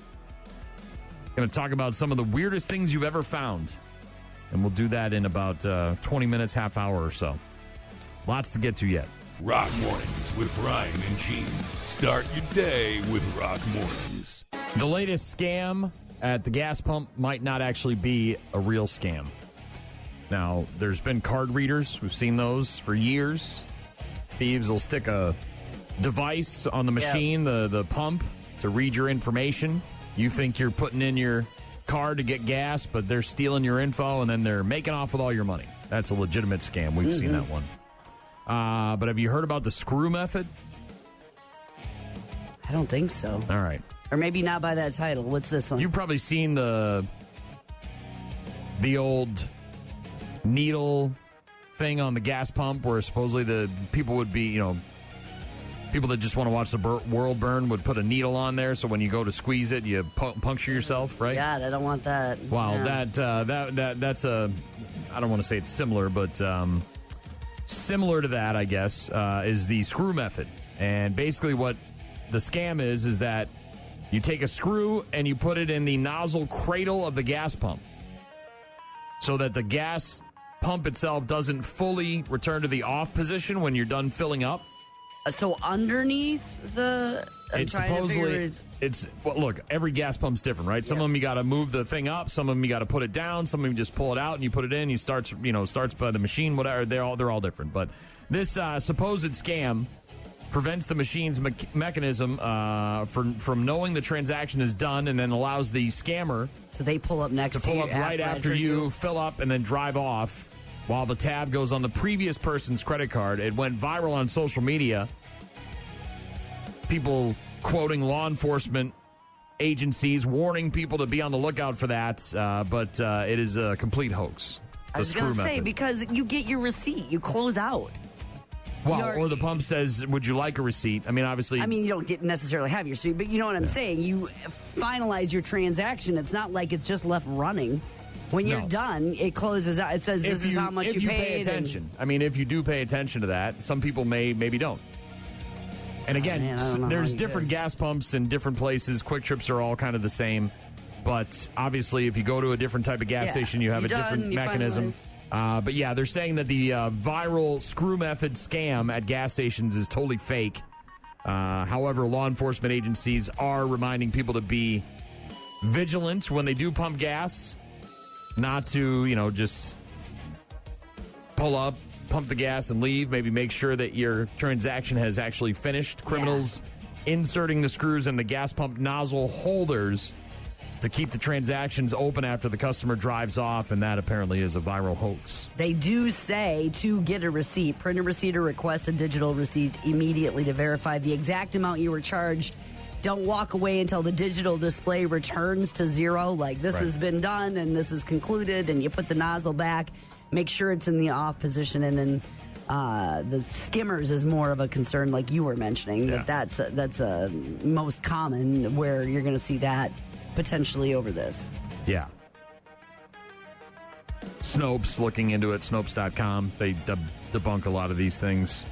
Going to talk about some of the weirdest things you've ever found. And we'll do that in about 20 minutes, half hour or so. Lots to get to yet. Rock Mornings with Brian and Gene. Start your day with Rock Mornings. The latest scam at the gas pump might not actually be a real scam. Now, there's been card readers. We've seen those for years. Thieves will stick a device on the machine, the pump, to read your information. You think you're putting in your card to get gas, but they're stealing your info, and then they're making off with all your money. That's a legitimate scam. We've seen that one. But have you heard about the screw method? I don't think so. All right. Or maybe not by that title. What's this one? You've probably seen the old needle thing on the gas pump where supposedly the people would be, people that just want to watch the world burn would put a needle on there, so when you go to squeeze it, you puncture yourself, right? God, I don't want that. Wow, yeah. that's a, I don't want to say it's similar, but similar to that, I guess, is the screw method. And basically what the scam is that you take a screw and you put it in the nozzle cradle of the gas pump so that the gas pump itself doesn't fully return to the off position when you're done filling up. So underneath the... Look, every gas pump's different, right? Some of them you got to move the thing up, some of them you got to put it down, some of them you just pull it out and you put it in, starts by the machine, whatever. They're all different. But this supposed scam prevents the machine's mechanism from knowing the transaction is done, and then allows the scammer so they pull up next to you, right after you fill up and then drive off while the tab goes on the previous person's credit card. It went viral on social media. People quoting law enforcement agencies, warning people to be on the lookout for that, but it is a complete hoax. I was going to say, because you get your receipt, you close out. Well, or the pump says, would you like a receipt? I mean, obviously... you don't necessarily have your receipt, but you know what I'm saying. You finalize your transaction. It's not like it's just left running. When you're done, it closes out. It says this is how much you paid. If you pay attention. If you do pay attention to that, some people maybe don't. And again, there's different gas pumps in different places. Quick Trips are all kind of the same. But obviously, if you go to a different type of gas station, you have a different mechanism. But yeah, they're saying that the viral screw method scam at gas stations is totally fake. However, law enforcement agencies are reminding people to be vigilant when they do pump gas, not to, just pull up, pump the gas and leave. Maybe make sure that your transaction has actually finished. Criminals inserting the screws in the gas pump nozzle holders to keep the transactions open after the customer drives off, and that apparently is a viral hoax. They do say to get a receipt, print a receipt or request a digital receipt immediately to verify the exact amount you were charged. Don't walk away until the digital display returns to zero, like this has been done and this is concluded, and you put the nozzle back. Make sure it's in the off position, and then the skimmers is more of a concern, like you were mentioning. Yeah. That's most common where you're going to see that potentially over this. Yeah. Snopes, looking into it, Snopes.com. They debunk a lot of these things.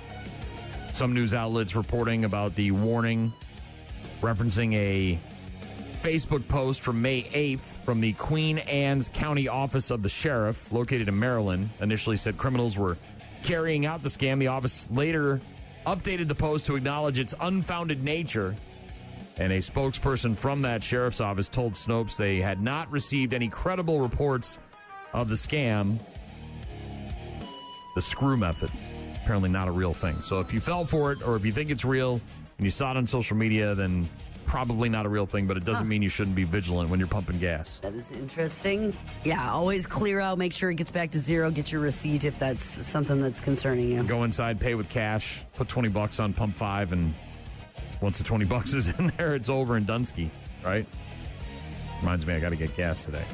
Some news outlets reporting about the warning referencing a Facebook post from May 8th from the Queen Anne's County Office of the Sheriff, located in Maryland. Initially said criminals were carrying out the scam. The office later updated the post to acknowledge its unfounded nature. And a spokesperson from that sheriff's office told Snopes they had not received any credible reports of the scam. The screw method, apparently not a real thing. So if you fell for it, or if you think it's real and you saw it on social media, then probably not a real thing, but it doesn't mean you shouldn't be vigilant when you're pumping gas. That is interesting. Yeah, always clear out, make sure it gets back to zero, get your receipt if that's something that's concerning you. Go inside, pay with cash, put $20 on pump 5, and once the $20 is in there, it's over in Dunsky, right? Reminds me, I got to get gas today.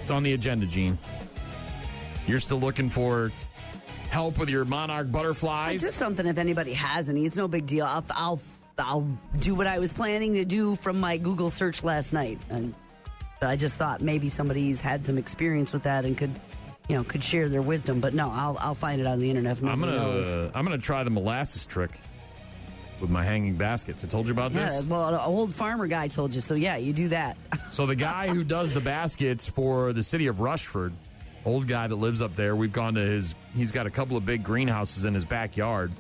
It's on the agenda, Gene. You're still looking for help with your monarch butterflies? Just something if anybody has any. It's no big deal. I'll do what I was planning to do from my Google search last night. But I just thought maybe somebody's had some experience with that and could share their wisdom. But no, I'll find it on the internet. I'm gonna try the molasses trick with my hanging baskets. I told you about this? Yeah, well, an old farmer guy told you, so yeah, you do that. So the guy who does the baskets for the city of Rushford, old guy that lives up there, we've gone to he's got a couple of big greenhouses in his backyard.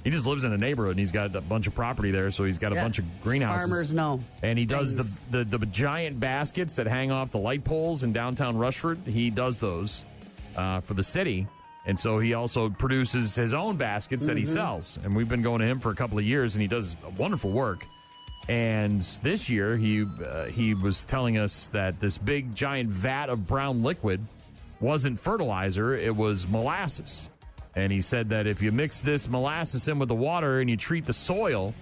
He just lives in a neighborhood, and he's got a bunch of property there, so he's got a bunch of greenhouses. Farmers know. And he does the giant baskets that hang off the light poles in downtown Rushford. He does those for the city. And so he also produces his own baskets that he sells. And we've been going to him for a couple of years, and he does wonderful work. And this year, he was telling us that this big, giant vat of brown liquid wasn't fertilizer, it was molasses. And he said that if you mix this molasses in with the water and you treat the soil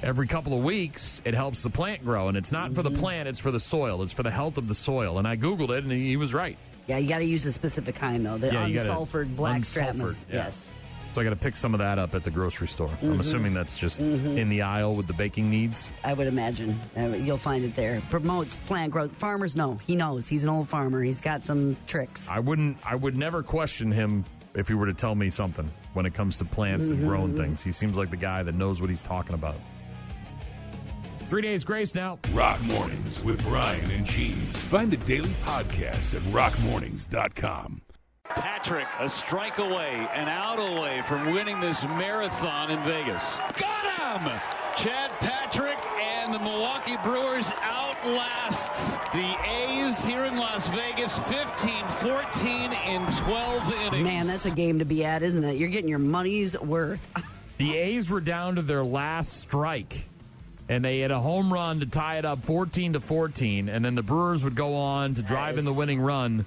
every couple of weeks, it helps the plant grow. And it's not for the plant, it's for the soil. It's for the health of the soil. And I Googled it, and he was right. Yeah, you got to use a specific kind, though. The unsulfured black Stratmas. Yeah. Yes. So I got to pick some of that up at the grocery store. I'm assuming that's just in the aisle with the baking needs. I would imagine. You'll find it there. Promotes plant growth. Farmers know. He knows. He's an old farmer. He's got some tricks. I would never question him if he were to tell me something when it comes to plants and growing things. He seems like the guy that knows what he's talking about. 3 days grace now. Rock Mornings with Brian and Gene. Find the daily podcast at rockmornings.com. Patrick, a strike away, an out away from winning this marathon in Vegas. Got him! Chad Patrick and the Milwaukee Brewers outlast the A's here in Las Vegas, 15-14 in 12 innings. Man, that's a game to be at, isn't it? You're getting your money's worth. The A's were down to their last strike, and they had a home run to tie it up 14-14, and then the Brewers would go on to drive in the winning run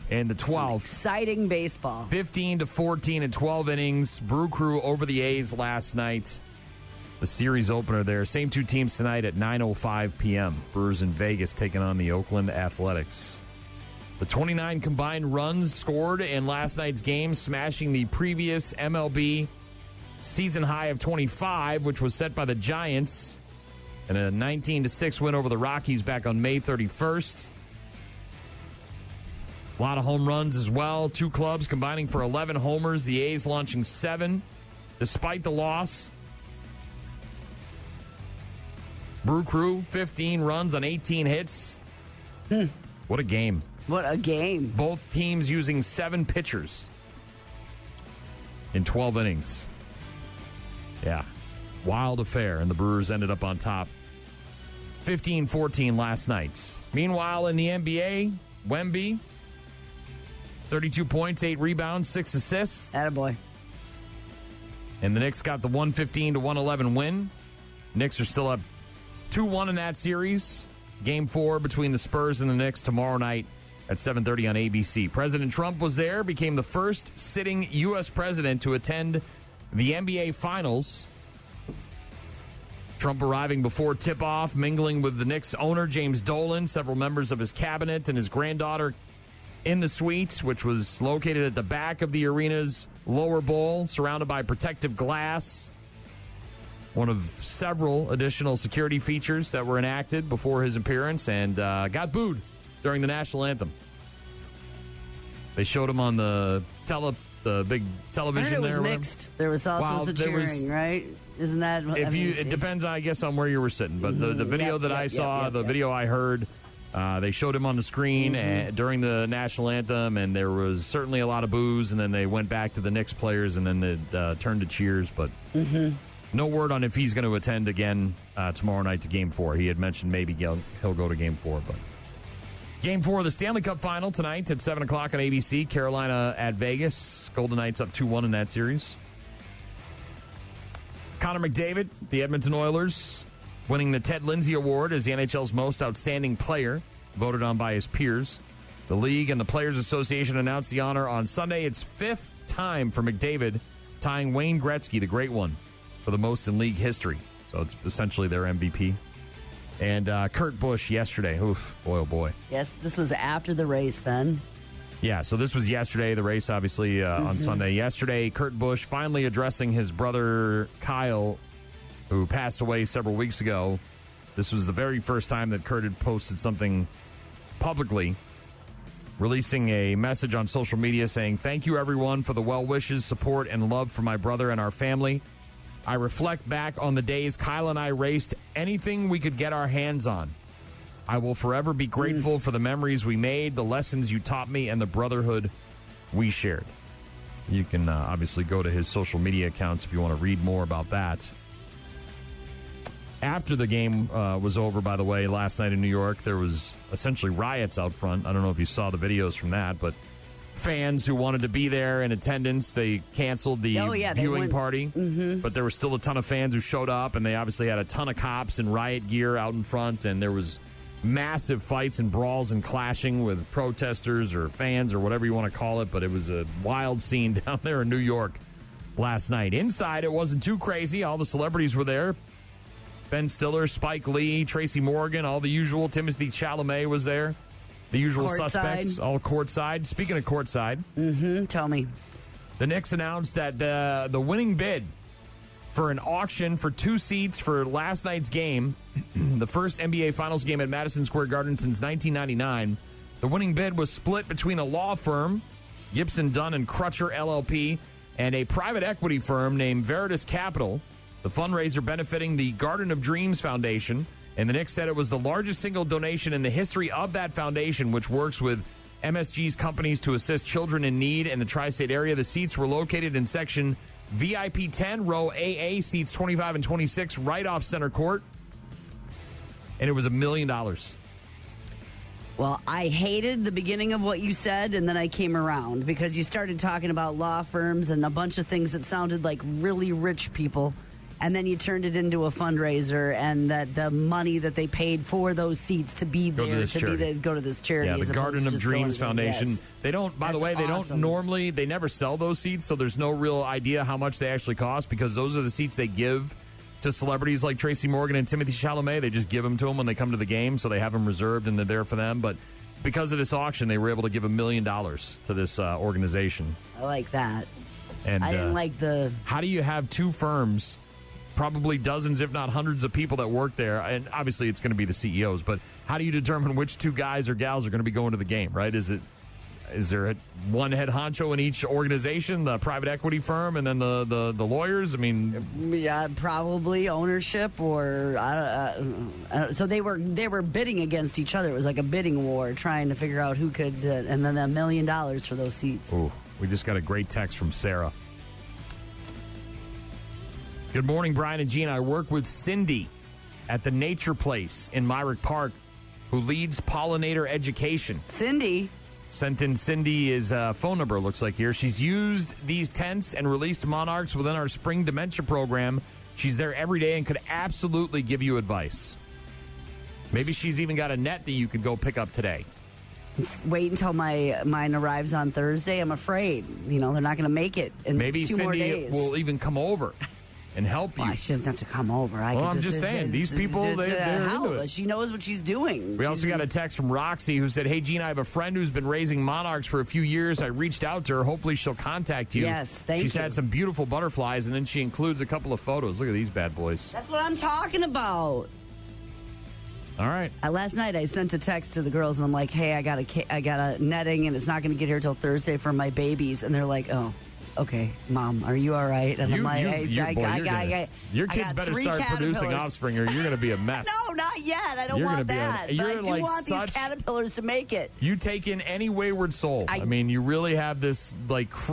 in the 12th. Exciting baseball. 15-14 in 12 innings. Brew Crew over the A's last night. The series opener there. Same two teams tonight at 9:05 p.m. Brewers in Vegas taking on the Oakland Athletics. The 29 combined runs scored in last night's game, smashing the previous MLB season high of 25, which was set by the Giants. And a 19-6 win over the Rockies back on May 31st. A lot of home runs as well. Two clubs combining for 11 homers. The A's launching 7 despite the loss. Brew Crew, 15 runs on 18 hits. What a game. What a game. Both teams using 7 pitchers in 12 innings. Yeah. Wild affair, and the Brewers ended up on top 15-14 last night. Meanwhile, in the NBA, Wemby, 32 points, 8 rebounds, 6 assists. Attaboy. And the Knicks got the 115-111 win. Knicks are still up 2-1 in that series. Game 4 between the Spurs and the Knicks tomorrow night at 7:30 on ABC. President Trump was there, became the first sitting U.S. president to attend the NBA Finals. Trump arriving before tip-off, mingling with the Knicks owner, James Dolan, several members of his cabinet, and his granddaughter in the suite, which was located at the back of the arena's lower bowl, surrounded by protective glass. One of several additional security features that were enacted before his appearance, and got booed during the national anthem. They showed him on the big television. I heard it was there. mixed. There was also some cheering, right? Isn't that? It depends, I guess, on where you were sitting. But the video I saw, video I heard, they showed him on the screen during the national anthem, and there was certainly a lot of boos. And then they went back to the Knicks players, and then it turned to cheers. But no word on if he's going to attend again tomorrow night to Game 4. He had mentioned maybe he'll go to Game 4, but. Game 4 of the Stanley Cup Final tonight at 7 o'clock on ABC. Carolina at Vegas. Golden Knights up 2-1 in that series. Connor McDavid, the Edmonton Oilers, winning the Ted Lindsay Award as the NHL's most outstanding player, voted on by his peers. The league and the Players Association announced the honor on Sunday. It's fifth time for McDavid, tying Wayne Gretzky, the great one, for the most in league history. So it's essentially their MVP. And Kurt Busch yesterday. Oof, boy, oh boy. Yes, this was after the race then. Yeah, so this was yesterday, the race obviously on Sunday. Yesterday, Kurt Busch finally addressing his brother Kyle, who passed away several weeks ago. This was the very first time that Kurt had posted something publicly, releasing a message on social media saying, "Thank you everyone for the well wishes, support, and love for my brother and our family. I reflect back on the days Kyle and I raced anything we could get our hands on. I will forever be grateful for the memories we made, the lessons you taught me, and the brotherhood we shared." You can obviously go to his social media accounts if you want to read more about that. After the game was over, by the way, last night in New York, there was essentially riots out front. I don't know if you saw the videos from that, but fans who wanted to be there in attendance, they canceled the viewing party. But there were still a ton of fans who showed up, and they obviously had a ton of cops in riot gear out in front, and there was massive fights and brawls and clashing with protesters or fans or whatever you want to call it. But it was a wild scene down there in New York last night. Inside, it wasn't too crazy. All the celebrities were there. Ben Stiller, Spike Lee, Tracy Morgan, all the usual. Timothy Chalamet was there. The usual suspects, all courtside. Speaking of courtside. Tell me. The Knicks announced that the winning bid for an auction for 2 seats for last night's game, the first NBA Finals game at Madison Square Garden since 1999, the winning bid was split between a law firm, Gibson, Dunn & Crutcher, LLP, and a private equity firm named Veritas Capital, the fundraiser benefiting the Garden of Dreams Foundation. And the Knicks said it was the largest single donation in the history of that foundation, which works with MSG's companies to assist children in need in the tri-state area. The seats were located in section VIP 10, row AA, seats 25 and 26, right off center court. And it was $1 million. Well, I hated the beginning of what you said, and then I came around because you started talking about law firms and a bunch of things that sounded like really rich people. And then you turned it into a fundraiser, and that the money that they paid for those seats to be there go to this charity. Yeah, the Garden of Dreams Foundation. Yes. They don't. By the way, they don't normally. They never sell those seats, so there's no real idea how much they actually cost because those are the seats they give to celebrities like Tracy Morgan and Timothy Chalamet. They just give them to them when they come to the game, so they have them reserved and they're there for them. But because of this auction, they were able to give $1 million to this organization. I like that. And I didn't like the. How do you have two firms? Probably dozens, if not hundreds of people that work there. And obviously it's going to be the CEOs, but how do you determine which 2 guys or gals are going to be going to the game, right? Is there one head honcho in each organization, the private equity firm, and then the lawyers? I mean, yeah, probably ownership or so they were bidding against each other. It was like a bidding war, trying to figure out who could, and then $1 million for those seats. Ooh, we just got a great text from Sarah. Good morning, Brian and Gina. I work with Cindy at the Nature Place in Myrick Park, who leads pollinator education. Cindy? Sent in Cindy's phone number, looks like here. She's used these tents and released monarchs within our spring dementia program. She's there every day and could absolutely give you advice. Maybe she's even got a net that you could go pick up today. Wait until mine arrives on Thursday. I'm afraid, they're not going to make it in Maybe 2 more Cindy days. will even come over and help you. Well, she doesn't have to come over. I'm just saying, these people, they're into it. She knows what she's doing. We also got a text from Roxy who said, "Hey, Gene, I have a friend who's been raising monarchs for a few years. I reached out to her. Hopefully she'll contact you." Yes, thank She's you. had some beautiful butterflies, and then she includes a couple of photos. Look at these bad boys. That's what I'm talking about. All right. Last night I sent a text to the girls, and I'm like, "Hey, I got a netting, and it's not going to get here till Thursday for my babies." And they're like, "Oh, okay, Mom, are you all right?" And I'm like, your kids better start producing offspring, or you're going to be a mess. No, not yet. I don't want that. But I do want these caterpillars to make it. You take in any wayward soul. I mean, you really have this,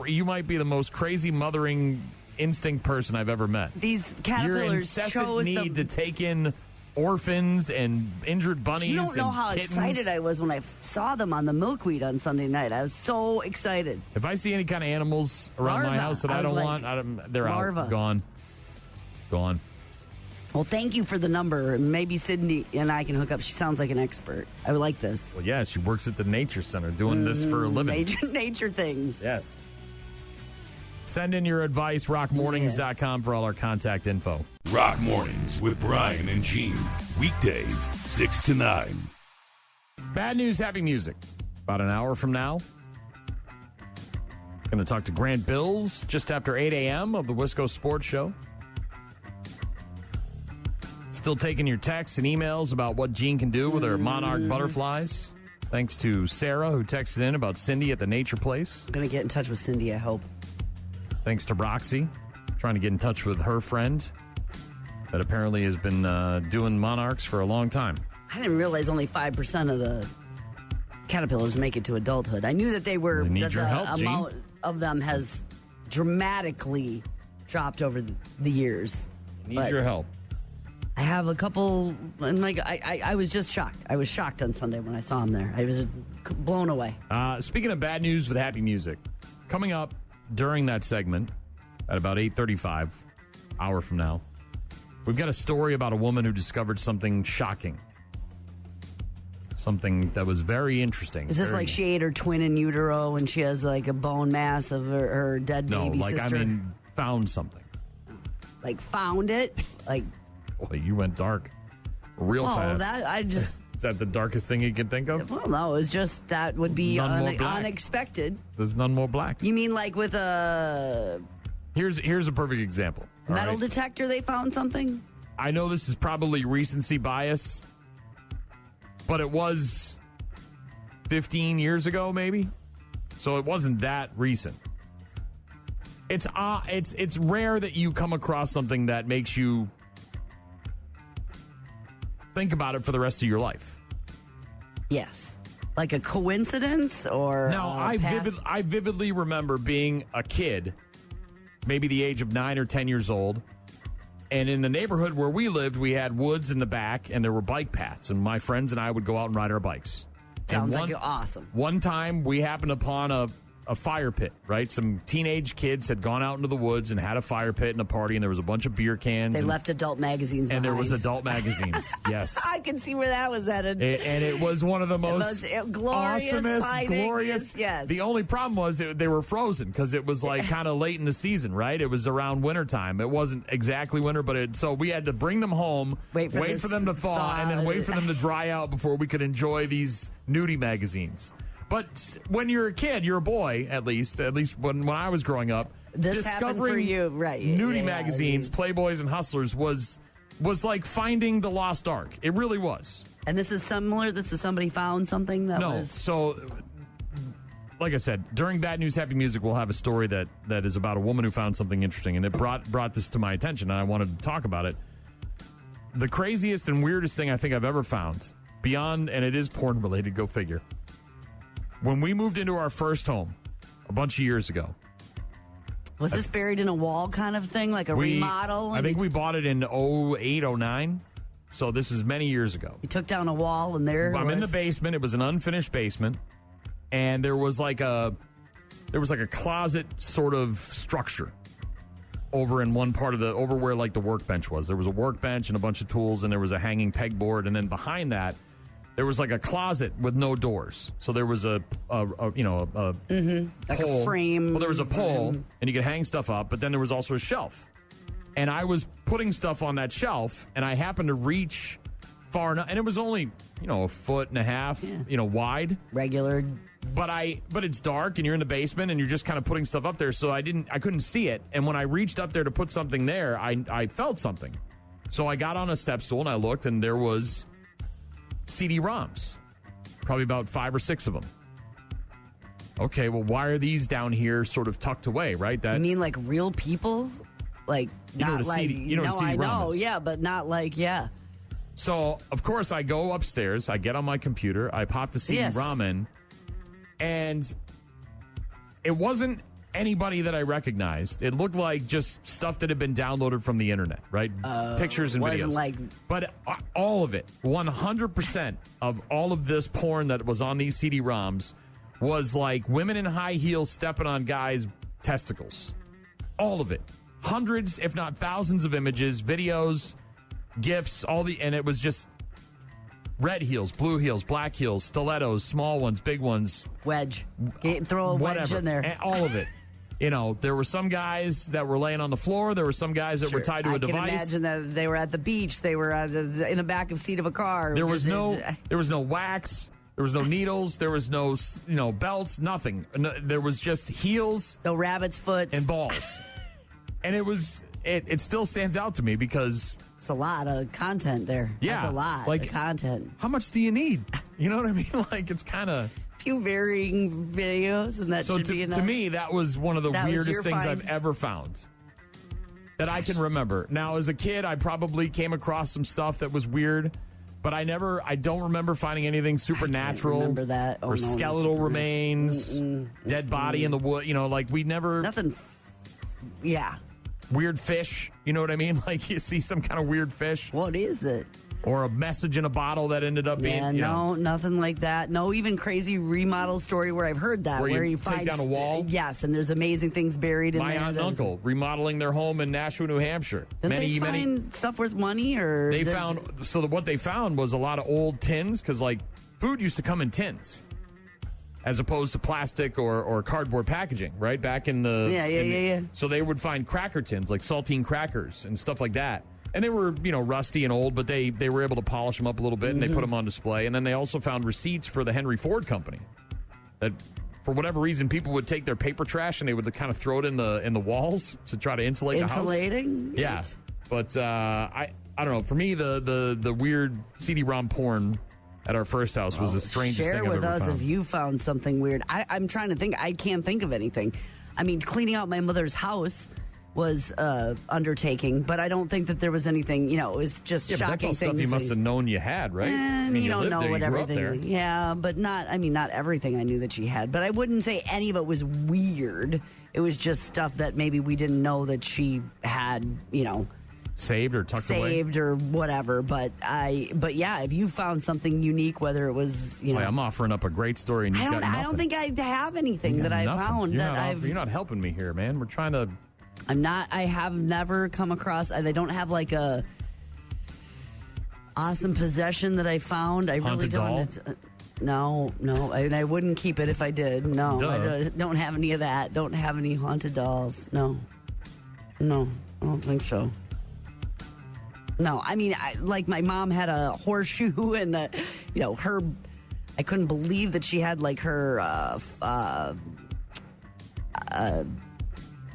you might be the most crazy mothering instinct person I've ever met. These caterpillars Your incessant need to take in orphans and injured bunnies. You don't know how kittens. excited I was when I saw them on the milkweed on Sunday night. I was so excited. If I see any kind of animals around my house that I don't want, they're out. Gone. Well, thank you for the number. Maybe Sydney and I can hook up. She sounds like an expert. I would like this. Well, yeah, she works at the Nature Center doing this for a living. Nature things. Yes. Send in your advice, rockmornings.com for all our contact info. Rock Mornings with Brian and Gene. Weekdays, 6 to 9. Bad news, happy music. About an hour from now, going to talk to Grant Bilse just after 8 a.m. of the Wisco Sports Show. Still taking your texts and emails about what Gene can do with her monarch butterflies. Thanks to Sarah, who texted in about Cindy at the Nature Place. I'm going to get in touch with Cindy, I hope. Thanks to Roxy, trying to get in touch with her friend that apparently has been doing monarchs for a long time. I didn't realize only 5% of the caterpillars make it to adulthood. I knew that they were. They need your help, amount Gene. of them has dramatically dropped over the years. Need your help. I have a couple. And like I was just shocked. I was shocked on Sunday when I saw them there. I was blown away. Speaking of bad news with happy music, coming up during that segment at about 8:35, hour from now, we've got a story about a woman who discovered something shocking. Something that was very interesting. Is this like she ate her twin in utero and she has like a bone mass of her dead baby sister? I mean, found something. Like found it? Like, boy, you went dark real fast. Is that the darkest thing you can think of? Well, no, it's just that would be unexpected. There's none more black. You mean like with a... Here's a perfect example. Metal detector, they found something? I know this is probably recency bias, but it was 15 years ago, maybe. So it wasn't that recent. It's rare that you come across something that makes you think about it for the rest of your life. Yes. Like a coincidence or... No, I vividly remember being a kid, maybe the age of 9 or 10 years old. And in the neighborhood where we lived, we had woods in the back and there were bike paths. And my friends and I would go out and ride our bikes. Sounds like you're awesome. One time we happened upon a fire pit, right? Some teenage kids had gone out into the woods and had a fire pit and a party, and there was a bunch of beer cans. They left adult magazines behind. And there was adult magazines, yes. I can see where that was headed. And it was one of the most glorious. Yes. The only problem was they were frozen because it was like kind of late in the season, right? It was around wintertime. It wasn't exactly winter, but so we had to bring them home, wait for them to thaw, and then wait for them to dry out before we could enjoy these nudie magazines. But when you're a kid, you're a boy, at least when I was growing up, this happened for you, right? Nudie magazines, Playboys and Hustlers was like finding the lost ark. It really was. And this is similar? This is somebody found something that was... So, like I said, during Bad News, Happy Music, we'll have a story that is about a woman who found something interesting, and it brought this to my attention, and I wanted to talk about it. The craziest and weirdest thing I think I've ever found, beyond, and it is porn-related, go figure. When we moved into our first home a bunch of years ago. Was this buried in a wall kind of thing, like a remodel? I think we bought it in 08, 09. So this is many years ago. You took down a wall and I'm in the basement. It was an unfinished basement. And there was like a closet sort of structure. over in one part of over where like the workbench was. There was a workbench and a bunch of tools, and there was a hanging pegboard, and then behind that there was like a closet with no doors. So there was a like a frame. Well, there was a pole, and you could hang stuff up, but then there was also a shelf. And I was putting stuff on that shelf, and I happened to reach far enough, and it was only, a foot and a half, wide. Regular. But it's dark, and you're in the basement, and you're just kind of putting stuff up there, so I couldn't see it. And when I reached up there to put something there, I felt something. So I got on a step stool, and I looked, and there was CD-ROMs, probably about 5 or 6 of them. Okay, well, why are these down here sort of tucked away, right? You mean like real people? Like, not like... I know, yeah, but not like, yeah. So, of course, I go upstairs, I get on my computer, I pop the CD-ROM in, and it wasn't anybody that I recognized. It looked like just stuff that had been downloaded from the internet, right? Pictures and videos. But all of it, 100% of all of this porn that was on these CD-ROMs was like women in high heels stepping on guys' testicles. All of it. Hundreds, if not thousands of images, videos, GIFs, and it was just red heels, blue heels, black heels, stilettos, small ones, big ones. Wedge. Throw a wedge in there. And all of it. There were some guys that were laying on the floor. There were some guys that were tied to a device. I can imagine that they were at the beach. They were in the back of seat of a car. There was no wax. There was no needles. There was no belts. Nothing. No, there was just heels. No rabbit's foot and balls. And it still stands out to me because it's a lot of content there. Yeah, that's a lot of content. How much do you need? You know what I mean? Like, it's kind of few varying videos, and that should be enough. To me, that was one of the weirdest things I've ever found that I can remember. Now, as a kid, I probably came across some stuff that was weird, but I don't remember finding anything supernatural. Remember that? Or skeletal remains, dead body in the wood. We never nothing. Yeah. Weird fish, you know what I mean? Like, you see some kind of weird fish. What is that? Or a message in a bottle that ended up being... nothing like that. No, even crazy remodel story where I've heard that. Where you take down a wall? Yes, and there's amazing things buried in there. My aunt and uncle remodeling their home in Nashua, New Hampshire. Did they find stuff worth money? Or what they found was a lot of old tins, because, food used to come in tins, as opposed to plastic or cardboard packaging, right? Back in the... Yeah. So they would find cracker tins, like saltine crackers and stuff like that. And they were, rusty and old, but they were able to polish them up a little bit, and they put them on display. And then they also found receipts for the Henry Ford Company. That, for whatever reason, people would take their paper trash and they would kind of throw it in the walls to try to insulate the house. Insulating? Yeah. But I don't know. For me, the weird CD-ROM porn at our first house was the strangest thing I've ever found. Share with us if you found something weird. I'm trying to think. I can't think of anything. I mean, cleaning out my mother's house was undertaking, but I don't think that there was anything, it was just shocking that's all stuff things. You must have known you had, right? You don't know what everything. Yeah, but not everything I knew that she had. But I wouldn't say any of it was weird. It was just stuff that maybe we didn't know that she had, saved or tucked away, or whatever. But yeah, if you found something unique, whether it was, Boy, I'm offering up a great story. And I don't think I have anything that I found You're not helping me here, man. We're trying to. I have never come across. They don't have like a awesome possession that I found. I Haunted really don't. No. I wouldn't keep it if I did. No, I don't have any of that. Don't have any haunted dolls. No, I don't think so. No, I mean, my mom had a horseshoe and, her. I couldn't believe that she had her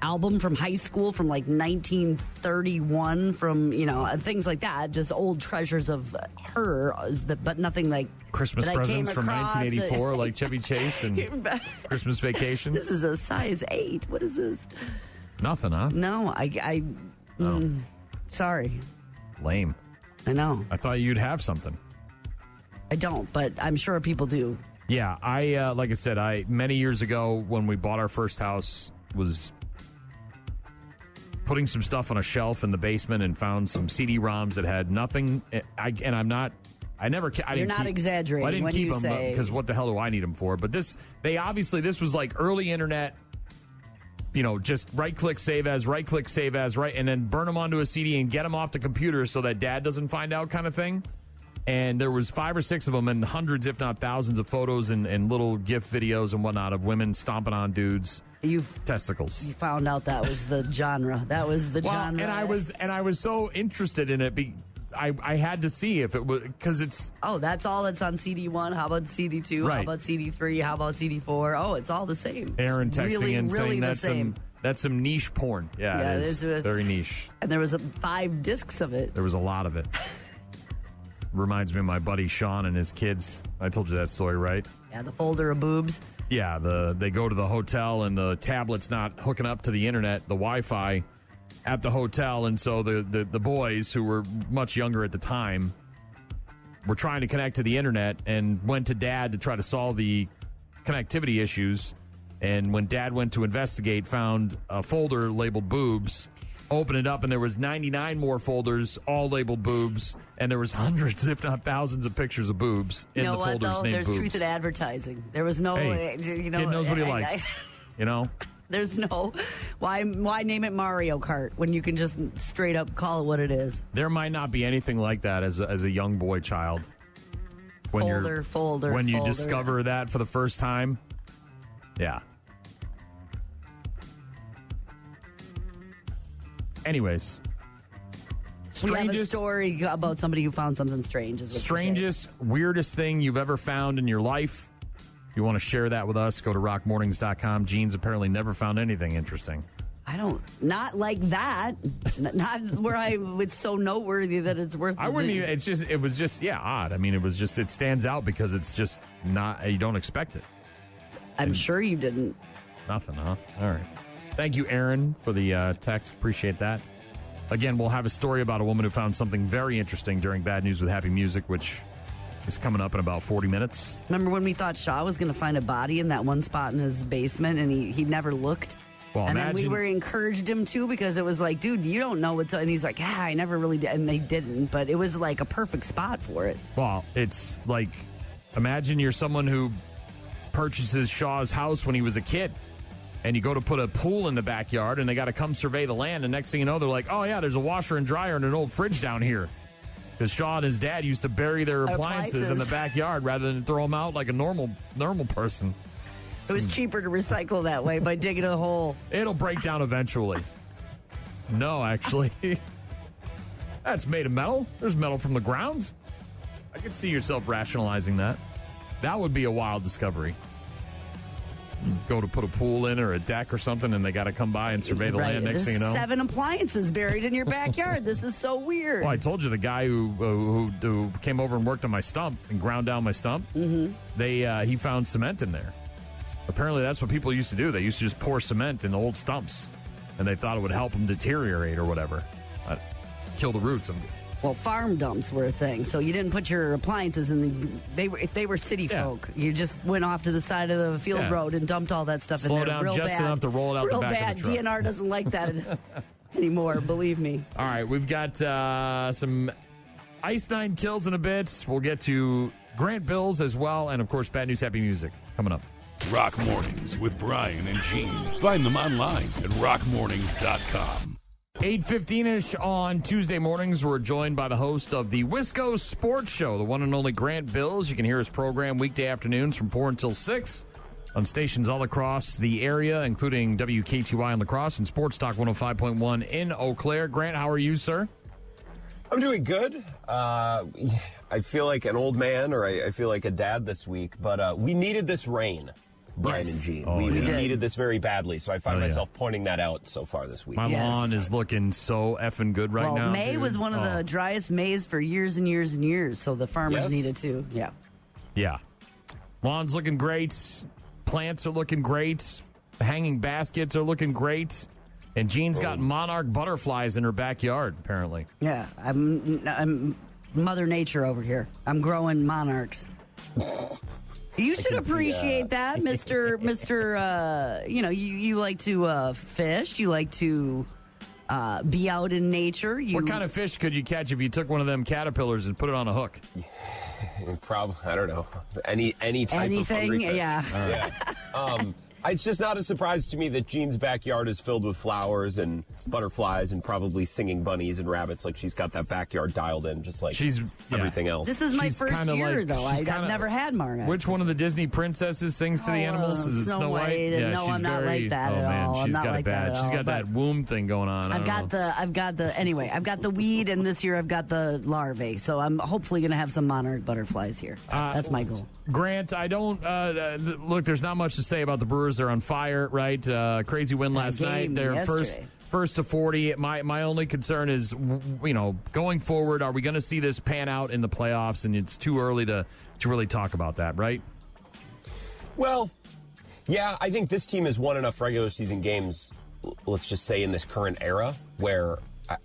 album from high school from 1931 from, things like that. Just old treasures of her, but nothing like Christmas presents from 1984, like Chevy Chase and Christmas Vacation. This is a size 8. What is this? Nothing, huh? No, sorry. Lame. I know. I thought you'd have something. I don't, but I'm sure people do. Yeah, I like I said, many years ago when we bought our first house, was putting some stuff on a shelf in the basement and found some CD-ROMs that had nothing. You're not exaggerating. I didn't when keep you them because what the hell do I need them for? But this was like early internet. just right-click, save as, right-click, save as, right, and then burn them onto a CD and get them off the computer so that dad doesn't find out kind of thing. And there was 5 or 6 of them and hundreds, if not thousands, of photos and little GIF videos and whatnot of women stomping on dudes' testicles. You found out that was the genre. That was the genre. And I was so interested in it. I had to see if it was, because it's... Oh, that's all that's on CD1. How about CD2? Right. How about CD3? How about CD4? Oh, it's all the same. Aaron it's texting really, and really saying the that's some niche porn. Yeah, it is. Very niche. And there was 5 discs of it. There was a lot of it. Reminds me of my buddy Sean and his kids. I told you that story, right? Yeah, the folder of boobs. Yeah, they go to the hotel and the tablet's not hooking up to the internet, the Wi-Fi at the hotel, and so the boys, who were much younger at the time, were trying to connect to the internet and went to Dad to try to solve the connectivity issues. And when Dad went to investigate, found a folder labeled boobs, opened it up, and there was 99 more folders, all labeled boobs, and there was hundreds, if not thousands, of pictures of boobs in the folders named boobs. There's truth in advertising. There was no, kid knows what he likes, There's no, why name it Mario Kart when you can just straight up call it what it is? There might not be anything like that as a young boy child. When you discover that for the first time, yeah. Anyways, we have a story about somebody who found something strange. Strangest, weirdest thing you've ever found in your life. If you want to share that with us, go to rockmornings.com. Jean's apparently never found anything interesting. Not like that. Not where it's so noteworthy that it's worth. I wouldn't even. It was just odd. I mean, it stands out because it's just not. You don't expect it. I'm sure you didn't. Nothing, huh? All right. Thank you, Aaron, for the text. Appreciate that. Again, we'll have a story about a woman who found something very interesting during Bad News with Happy Music, which is coming up in about 40 minutes. Remember when we thought Shaw was going to find a body in that one spot in his basement, and he never looked? Well, and then we encouraged him to, because it was like, dude, you don't know what's... And he's like, I never really did. And they didn't, but it was like a perfect spot for it. Well, it's like, imagine you're someone who purchases Shaw's house when he was a kid. And you go to put a pool in the backyard, and they got to come survey the land. And next thing you know, they're like, oh, yeah, there's a washer and dryer and an old fridge down here. Because Shaw and his dad used to bury their appliances in the backyard rather than throw them out like a normal person. It was cheaper to recycle that way by digging a hole. It'll break down eventually. No, actually. That's made of metal. There's metal from the ground. I could see yourself rationalizing that. That would be a wild discovery. You go to put a pool in or a deck or something, and they got to come by and survey the land. Next thing you know, 7 appliances buried in your backyard. This is so weird. Well, I told you the guy who came over and worked on my stump and ground down my stump. Mm-hmm. He found cement in there. Apparently, that's what people used to do. They used to just pour cement in old stumps, and they thought it would help them deteriorate or whatever, kill the roots. Well, farm dumps were a thing, so you didn't put your appliances in. If they were city folk, you just went off to the side of the field road and dumped all that stuff in there. Slow down just enough to roll it out the back of the truck. DNR doesn't like that anymore, believe me. All right, we've got some Ice 9 kills in a bit. We'll get to Grant Bilse as well, and of course, Bad News Happy Music coming up. Rock Mornings with Brian and Gene. Find them online at rockmornings.com. 8:15-ish on Tuesday mornings, we're joined by the host of the Wisco Sports Show, the one and only Grant Bilse. You can hear his program weekday afternoons from 4 until 6 on stations all across the area, including WKTY in La Crosse and Sports Talk 105.1 in Eau Claire. Grant, how are you, sir? I'm doing good. I feel like an old man, or I feel like a dad this week, but we needed this rain. Brian and Gene. We needed this very badly, so I find myself pointing that out so far this week. My lawn is looking so effing good right now. May was one of the driest Mays for years and years and years, so the farmers needed to. Yeah. Lawn's looking great. Plants are looking great. Hanging baskets are looking great. And Jean's got monarch butterflies in her backyard, apparently. Yeah, I'm Mother Nature over here. I'm growing monarchs. You should appreciate that, Mr. You like to fish. You like to be out in nature. What kind of fish could you catch if you took one of them caterpillars and put it on a hook? Probably, I don't know. Any type of hungry fish. Yeah. It's just not a surprise to me that Jean's backyard is filled with flowers and butterflies and probably singing bunnies and rabbits. Like, she's got that backyard dialed in, just like everything else. This is my first year, though. I've never had Marna. Which one of the Disney princesses sings to the animals? Is it Snow White? Yeah, no, I'm not like that at all. She's I'm not got like it bad. that She's got that womb thing going on. I've got the weed, and this year I've got the larvae. So I'm hopefully going to have some monarch butterflies here. That's my goal. Grant, I don't look. There's not much to say about the Brewers. They're on fire, right? Crazy win last night. They're first to 40. My only concern is, going forward, are we going to see this pan out in the playoffs? And it's too early to really talk about that, right? Well, yeah, I think this team has won enough regular season games, let's just say in this current era, where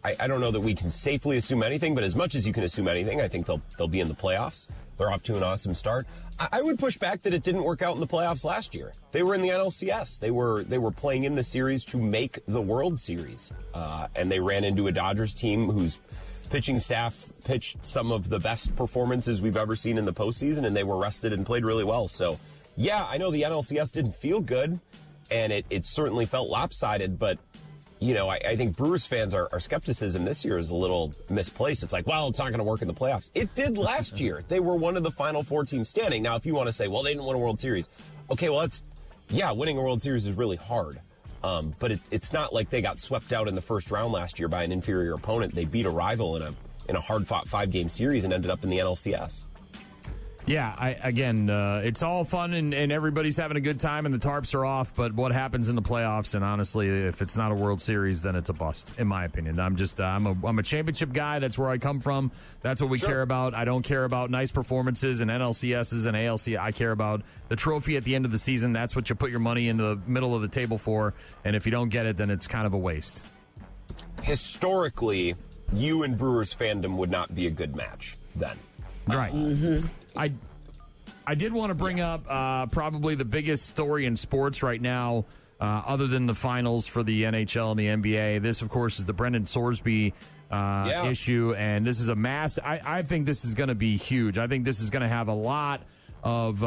I don't know that we can safely assume anything, but as much as you can assume anything, I think they'll be in the playoffs. They're off to an awesome start. I would push back that it didn't work out in the playoffs last year. They were in the NLCS. They were playing in the series to make the World Series, and they ran into a Dodgers team whose pitching staff pitched some of the best performances we've ever seen in the postseason, and they were rested and played really well. So, yeah, I know the NLCS didn't feel good, and it certainly felt lopsided, but I think Brewers fans, our skepticism this year is a little misplaced. It's like, well, it's not going to work in the playoffs. It did last year. They were one of the final 4 teams standing. Now, if you want to say, well, they didn't win a World Series. Okay, well, winning a World Series is really hard. But it's not like they got swept out in the first round last year by an inferior opponent. They beat a rival in a hard-fought 5-game series and ended up in the NLCS. Yeah, it's all fun and everybody's having a good time and the tarps are off, but what happens in the playoffs, and honestly, if it's not a World Series, then it's a bust, in my opinion. I'm a championship guy. That's where I come from. That's what we care about. I don't care about nice performances and NLCSs and ALC. I care about the trophy at the end of the season. That's what you put your money in the middle of the table for, and if you don't get it, then it's kind of a waste. Historically, you and Brewers fandom would not be a good match then. Right. Mm-hmm. I did want to bring up probably the biggest story in sports right now, other than the finals for the NHL and the NBA. This, of course, is the Brendan Sorsby issue, and this is a mass. I think this is going to be huge. I think this is going to have a lot of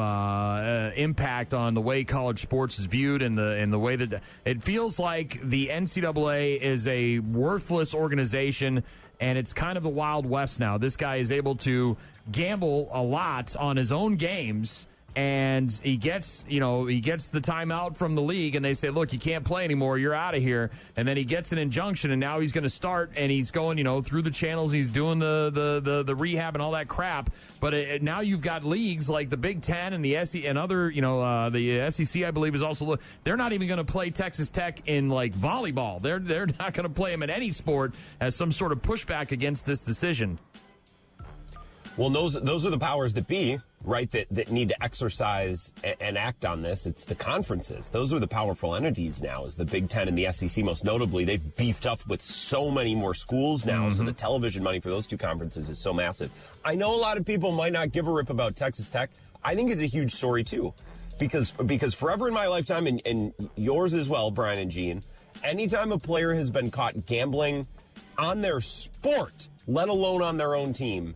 impact on the way college sports is viewed and the way that it feels like the NCAA is a worthless organization, and it's kind of the Wild West now. This guy is able to gamble a lot on his own games, and he gets the timeout from the league, and they say, look, you can't play anymore, you're out of here. And then he gets an injunction, and now he's going to start, and he's going through the channels, he's doing the rehab and all that crap. But now you've got leagues like the Big Ten and the SEC and other, the SEC, I believe, is also, they're not even going to play Texas Tech in like volleyball. They're not going to play them in any sport as some sort of pushback against this decision. Well, those are the powers that be, right, that need to exercise and act on this. It's the conferences. Those are the powerful entities now, is the Big Ten and the SEC most notably. They've beefed up with so many more schools now, so the television money for those two conferences is so massive. I know a lot of people might not give a rip about Texas Tech. I think it's a huge story, too, because forever in my lifetime, and yours as well, Brian and Gene, anytime a player has been caught gambling on their sport, let alone on their own team,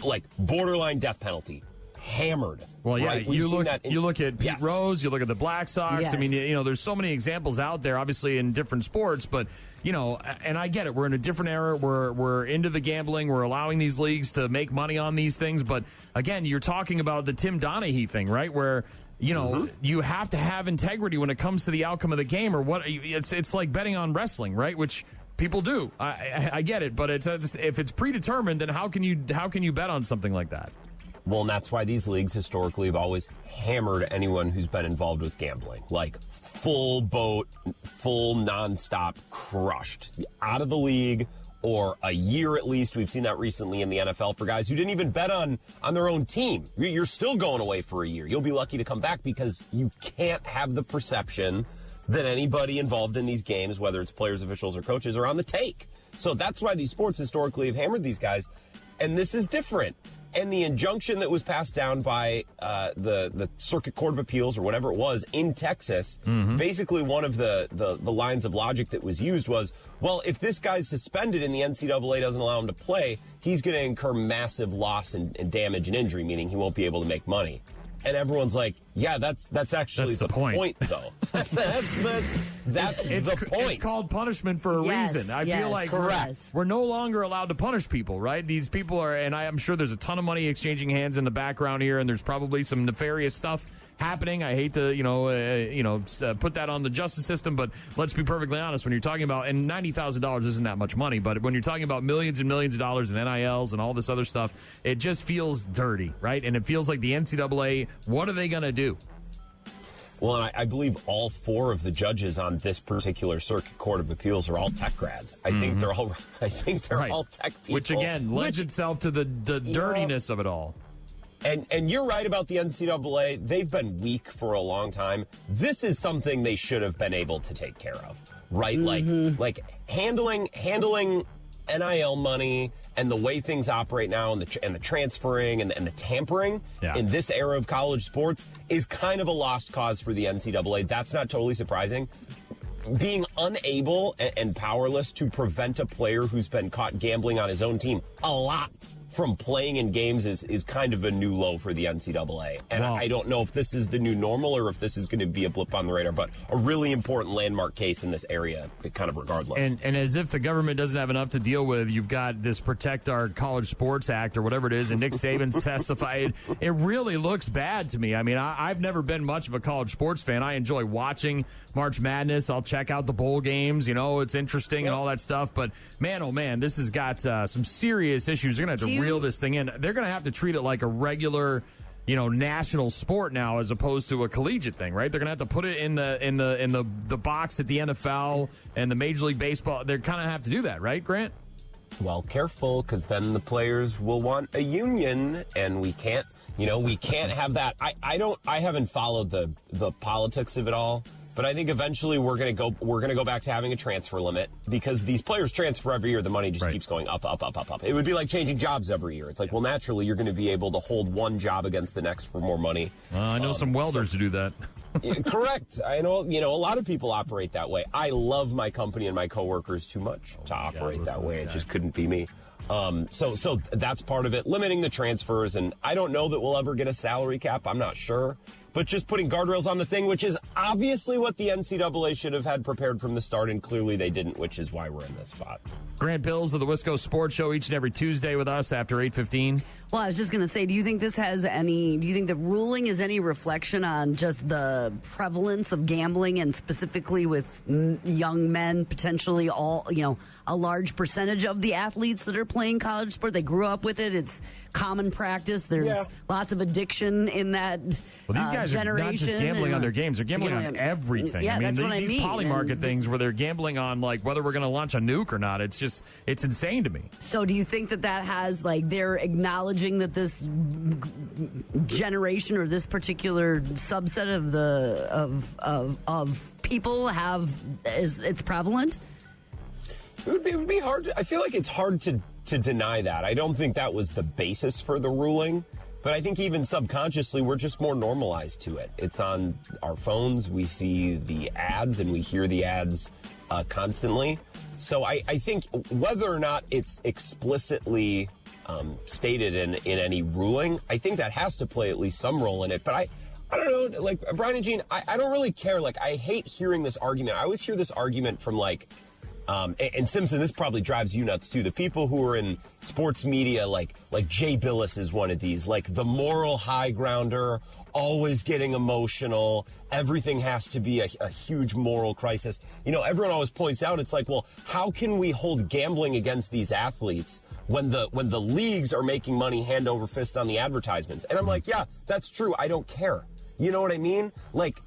like borderline death penalty, hammered. Well, yeah, right? you look at Pete Rose, you look at the Black Sox. Yes. I mean, there's so many examples out there, obviously in different sports, but and I get it. We're in a different era. We're into the gambling. We're allowing these leagues to make money on these things. But again, you're talking about the Tim Donaghy thing, right? Where you have to have integrity when it comes to the outcome of the game, or what? It's like betting on wrestling, right? Which people do. I get it, but if it's predetermined, then how can you bet on something like that? Well, and that's why these leagues historically have always hammered anyone who's been involved with gambling, like full boat, full nonstop, crushed, out of the league, or a year at least. We've seen that recently in the NFL for guys who didn't even bet on their own team. You're still going away for a year. You'll be lucky to come back because you can't have the perception that anybody involved in these games, whether it's players, officials, or coaches, are on the take. So that's why these sports historically have hammered these guys. And this is different. And the injunction that was passed down by the Circuit Court of Appeals, or whatever it was, in Texas, basically one of the lines of logic that was used was, well, if this guy's suspended and the NCAA doesn't allow him to play, he's going to incur massive loss and damage and injury, meaning he won't be able to make money. And everyone's like, Yeah, that's actually the point, though. That's the point. It's called punishment for a reason. I feel like we're no longer allowed to punish people, right? These people are, and I'm sure there's a ton of money exchanging hands in the background here, and there's probably some nefarious stuff happening. I hate to, put that on the justice system, but let's be perfectly honest. When you're talking about, and $90,000 isn't that much money, but when you're talking about millions and millions of dollars in NILs and all this other stuff, it just feels dirty, right? And it feels like the NCAA, what are they going to do? Well, and I believe all 4 of the judges on this particular Circuit Court of Appeals are all tech grads. I think they're all tech people. Which again lends itself to the dirtiness of it all. And you're right about the NCAA. They've been weak for a long time. This is something they should have been able to take care of, right? Like handling NIL money and the way things operate now, and the transferring and the tampering in this era of college sports is kind of a lost cause for the NCAA. That's not totally surprising. Being unable and powerless to prevent a player who's been caught gambling on his own team a lot from playing in games is kind of a new low for the NCAA. And I don't know if this is the new normal or if this is going to be a blip on the radar, but a really important landmark case in this area, kind of regardless. And as if the government doesn't have enough to deal with, you've got this Protect Our College Sports Act or whatever it is, and Nick Saban's testified. It really looks bad to me. I mean, I've never been much of a college sports fan. I enjoy watching March Madness. I'll check out the bowl games. It's interesting and all that stuff. But, man, oh, man, this has got some serious issues. They're going to have to reel this thing in. They're going to have to treat it like a regular, national sport now as opposed to a collegiate thing, right? They're going to have to put it in the box at the NFL and the Major League Baseball. They're kind of have to do that, right, Grant? Well, careful, because then the players will want a union, and we can't have that. I haven't followed the politics of it all. But I think eventually we're going to go back to having a transfer limit, because these players transfer every year. The money just keeps going up. It would be like changing jobs every year. It's like, well, naturally you're going to be able to hold one job against the next for more money. I know some welders who do that. Correct. I know, a lot of people operate that way. I love my company and my coworkers too much to operate that way. It just couldn't be me. So that's part of it, limiting the transfers. And I don't know that we'll ever get a salary cap. I'm not sure. But just putting guardrails on the thing, which is obviously what the NCAA should have had prepared from the start, and clearly they didn't, which is why we're in this spot. Grant Bilse of the Wisco Sports Show each and every Tuesday with us after 8:15. Well, I was just going to say, do you think the ruling is any reflection on just the prevalence of gambling, and specifically with young men, potentially a large percentage of the athletes that are playing college sport? They grew up with it. It's common practice. There's lots of addiction in that guys are not just gambling on their games. They're gambling on everything. Yeah, that's what I mean. These polymarket things where they're gambling on whether we're going to launch a nuke or not. It's insane to me. So do you think that has they're acknowledging that this generation or this particular subset of people it's prevalent? It would be hard. I feel like it's hard to deny that. I don't think that was the basis for the ruling. But I think even subconsciously, we're just more normalized to it. It's on our phones. We see the ads and we hear the ads constantly. So I think whether or not it's explicitly stated in any ruling, I think that has to play at least some role in it. But I don't know, like Brian and Gene, I don't really care. Like, I hate hearing this argument. I always hear this argument from and Simpson, this probably drives you nuts too. The people who are in sports media, like Jay Bilse is one of these, like the moral high grounder, always getting emotional. Everything has to be a huge moral crisis. Everyone always points out, it's like, well, how can we hold gambling against these athletes when the leagues are making money hand over fist on the advertisements? And I'm like, yeah, that's true. I don't care. You know what I mean? Like,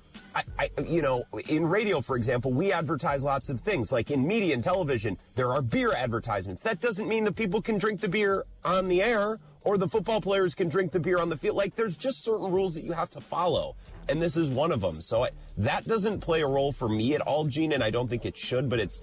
in radio, for example, we advertise lots of things. Like in media and television, there are beer advertisements. That doesn't mean that people can drink the beer on the air or the football players can drink the beer on the field. Like, there's just certain rules that you have to follow. And this is one of them. So that doesn't play a role for me at all, Gene, and I don't think it should, but it's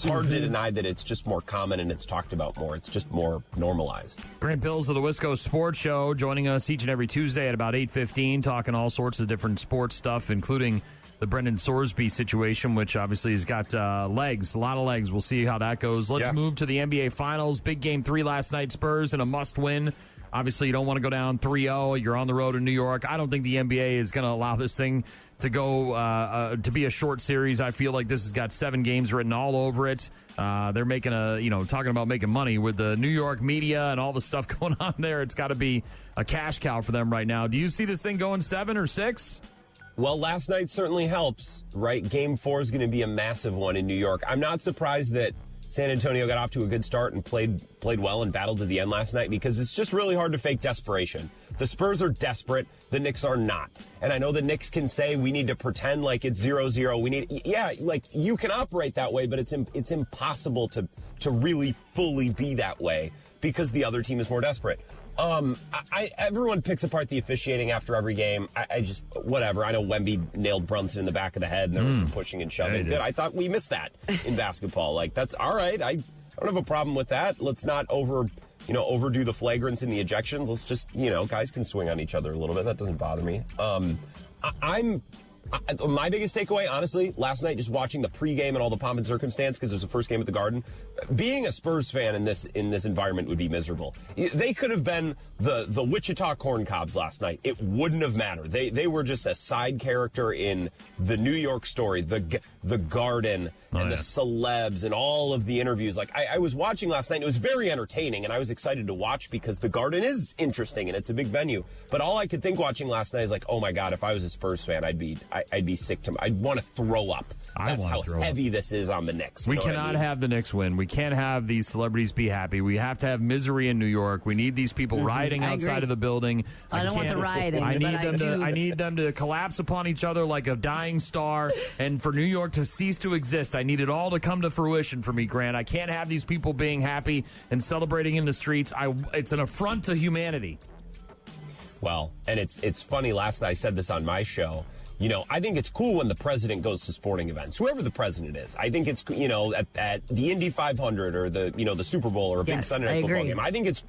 hard to deny that it's just more common and it's talked about more. It's just more normalized. Grant Bilse of the Wisco Sports Show joining us each and every Tuesday at about 8:15, talking all sorts of different sports stuff, including the Brendan Sorsby situation, which obviously has got legs, a lot of legs. We'll see how that goes. Let's move to the NBA Finals. Big Game 3 last night. Spurs in a must-win Obviously, you don't want to go down 3-0. You're on the road in New York. I don't think the NBA is going to allow this thing to go to be a short series. I feel like this has got 7 games written all over it. They're making talking about making money with the New York media and all the stuff going on there. It's got to be a cash cow for them right now. Do you see this thing going 7 or 6? Well, last night certainly helps, right? Game 4 is going to be a massive one in New York. I'm not surprised that San Antonio got off to a good start and played well and battled to the end last night, because it's just really hard to fake desperation. The Spurs are desperate. The Knicks are not. And I know the Knicks can say we need to pretend like it's 0-0. You can operate that way, but it's impossible to really fully be that way because the other team is more desperate. Everyone picks apart the officiating after every game. I just, whatever. I know Wemby nailed Brunson in the back of the head and there was some pushing and shoving. Good. I thought we missed that in basketball. Like, that's all right. I don't have a problem with that. Let's not overdo the flagrants and the ejections. Let's just, guys can swing on each other a little bit. That doesn't bother me. My biggest takeaway, honestly, last night, just watching the pregame and all the pomp and circumstance, because it was the first game at the Garden, being a Spurs fan in this environment would be miserable. They could have been the Wichita Corn Cobs last night. It wouldn't have mattered. They were just a side character in the New York story, the Garden, and the celebs, and all of the interviews. Like, I was watching last night, and it was very entertaining, and I was excited to watch because the Garden is interesting, and it's a big venue. But all I could think watching last night is like, oh my God, if I was a Spurs fan, I'd be sick I'd want to throw up. That's how heavy this is on the Knicks. We cannot have the Knicks win. We can't have these celebrities be happy. We have to have misery in New York. We need these people rioting outside of the building. I don't want the rioting. I need them to collapse upon each other like a dying star, and for New York to cease to exist. I need it all to come to fruition for me, Grant. I can't have these people being happy and celebrating in the streets. It's an affront to humanity. Well, and it's funny. Last night I said this on my show. I think it's cool when the president goes to sporting events, whoever the president is. I think it's, at the Indy 500 or the Super Bowl or a big Sunday night football game. I think it's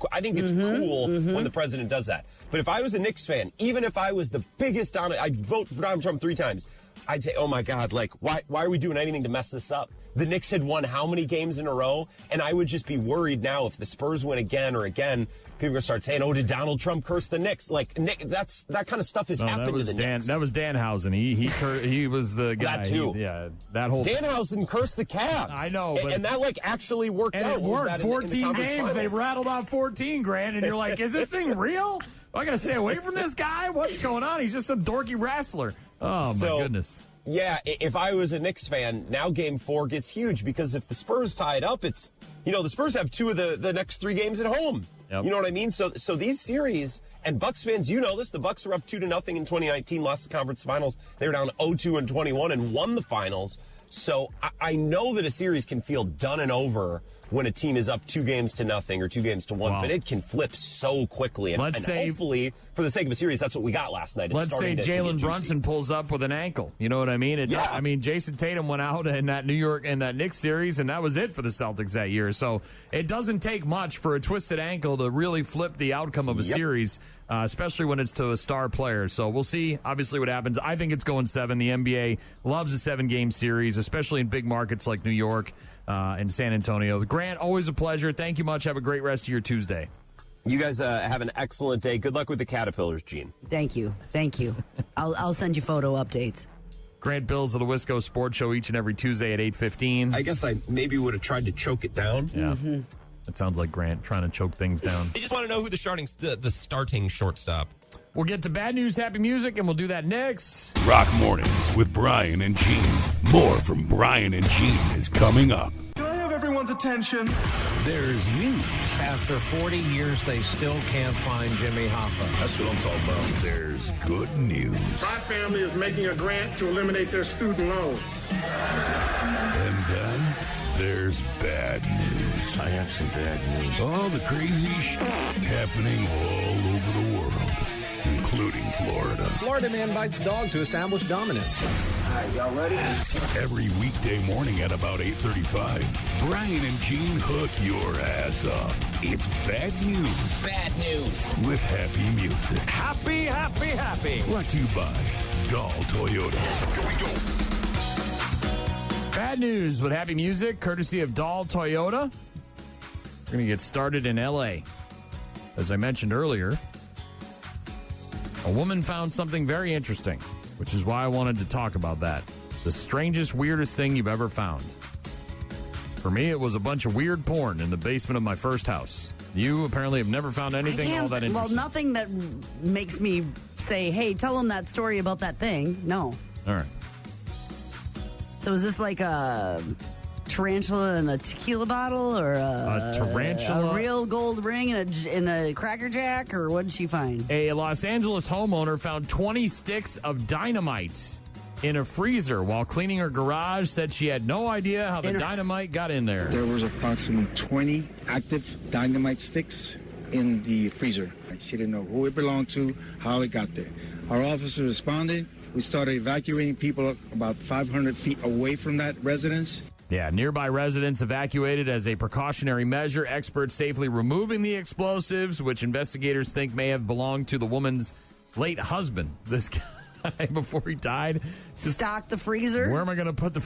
cool when the president does that. But if I was a Knicks fan, even if I was the biggest I'd vote for Donald Trump 3 times, I'd say, oh my God, like, why are we doing anything to mess this up? The Knicks had won how many games in a row? And I would just be worried now if the Spurs win again or again, people are going to start saying, oh, did Donald Trump curse the Knicks? Like, that kind of stuff has happened to the Knicks. That was Danhausen. He was the guy. That too. That whole Danhausen cursed the Cavs. I know. But, and that, actually worked out. And it worked. 14 games. They rattled off 14 grand. And you're like, is this thing real? I got to stay away from this guy? What's going on? He's just some dorky wrestler. Oh, my goodness. Yeah, if I was a Knicks fan, now Game 4 gets huge because if the Spurs tie it up, it's, the Spurs have 2 of the next 3 games at home. Yep. You know what I mean? So these series, and Bucks fans, this, the Bucks were up 2-0 in 2019, lost the conference finals. They were down 0-2 in 21 and won the finals. So I know that a series can feel done and over when a team is up 2-0 or 2-1, but it can flip so quickly. And hopefully, for the sake of a series, that's what we got last night. Let's say Jalen Brunson pulls up with an ankle. You know what I mean? I mean, Jason Tatum went out in that New York and that Knicks series, and that was it for the Celtics that year. So it doesn't take much for a twisted ankle to really flip the outcome of a series, especially when it's to a star player. So we'll see, obviously, what happens. I think it's going 7. The NBA loves a 7-game series, especially in big markets like New York and San Antonio. Grant, always a pleasure. Thank you much. Have a great rest of your Tuesday. You guys have an excellent day. Good luck with the Caterpillars, Gene. Thank you. I'll send you photo updates. Grant Bilse of the Wisco Sports Show each and every Tuesday at 8:15. I guess I maybe would have tried to choke it down. Yeah. It sounds like Grant trying to choke things down. They just want to know who the starting shortstop. We'll get to bad news, happy music, and we'll do that next. Rock Mornings with Brian and Gene. More from Brian and Gene is coming up. Can I have everyone's attention? There's news. After 40 years, they still can't find Jimmy Hoffa. That's what I'm talking about. There's good news. My family is making a grant to eliminate their student loans. And then there's bad news. I have some bad news. All the crazy shit happening all over the world, including Florida. Florida man bites dog to establish dominance. All right, y'all ready? Every weekday morning at about 8:35, Brian and Gene hook your ass up. It's bad news. Bad news. With happy music. Happy, happy, happy. Brought to you by Dahl Toyota. Here we go. Bad news with happy music, courtesy of Dahl Toyota. We're going to get started in L.A. as I mentioned earlier, a woman found something very interesting, which is why I wanted to talk about that. The strangest, weirdest thing you've ever found. For me, it was a bunch of weird porn in the basement of my first house. You apparently have never found anything all that interesting. Well, nothing that makes me say, hey, tell them that story about that thing. No. All right. So is this like a tarantula in a tequila bottle, or a tarantula, a real gold ring in a Cracker Jack, or what did she find? A Los Angeles homeowner found 20 sticks of dynamite in a freezer while cleaning her garage. Said she had no idea how the dynamite got in there. There was approximately 20 active dynamite sticks in the freezer. She didn't know who it belonged to, how it got there. Our officer responded. We started evacuating people about 500 feet away from that residence. Yeah, nearby residents evacuated as a precautionary measure. Experts safely removing the explosives, which investigators think may have belonged to the woman's late husband. This guy, before he died, stocked the freezer. Where am I going to put the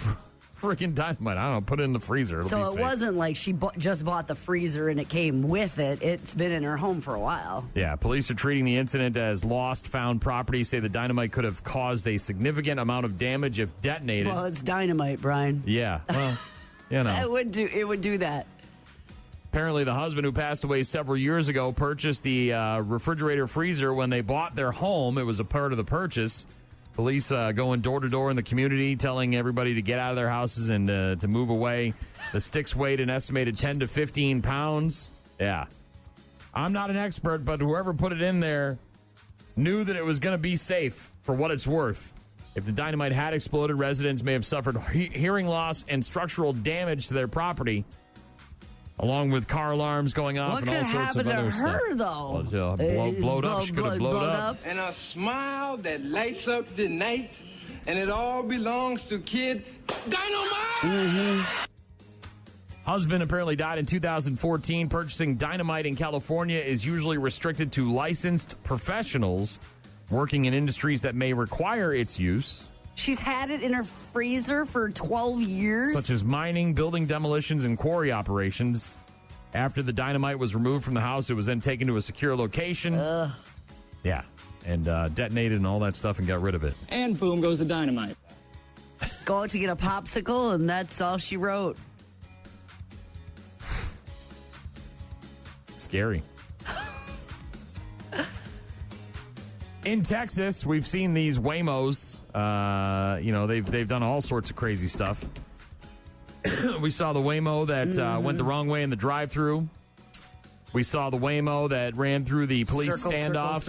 freaking dynamite? I don't know. Put it in the freezer. So it wasn't like she just bought the freezer and it came with it. It's been in her home for a while. Yeah, police are treating the incident as lost found property. Say the dynamite could have caused a significant amount of damage if detonated. Well, it's dynamite, Brian. Yeah, well, you know. It would do that. Apparently, the husband, who passed away several years ago, purchased the refrigerator freezer when they bought their home. It was a part of the purchase. Police going door to door in the community, telling everybody to get out of their houses and to move away. The sticks weighed an estimated 10 to 15 pounds. Yeah. I'm not an expert, but whoever put it in there knew that it was going to be safe for what it's worth. If the dynamite had exploded, residents may have suffered hearing loss and structural damage to their property, along with car alarms going off and all sorts of other stuff. What could happen to her, though? Well, blowed up. She could have blowed up. And a smile that lights up the night, and it all belongs to Kid Dynamite. Mm-hmm. Husband apparently died in 2014. Purchasing dynamite in California is usually restricted to licensed professionals working in industries that may require its use. She's had it in her freezer for 12 years. Such as mining, building demolitions, and quarry operations. After the dynamite was removed from the house, it was then taken to a secure location. Yeah, and detonated and all that stuff and got rid of it. And boom goes the dynamite. Go out to get a popsicle, and that's all she wrote. Scary. In Texas, we've seen these Waymos. They've done all sorts of crazy stuff. We saw the Waymo that went the wrong way in the drive-thru. We saw the Waymo that ran through the police standoff.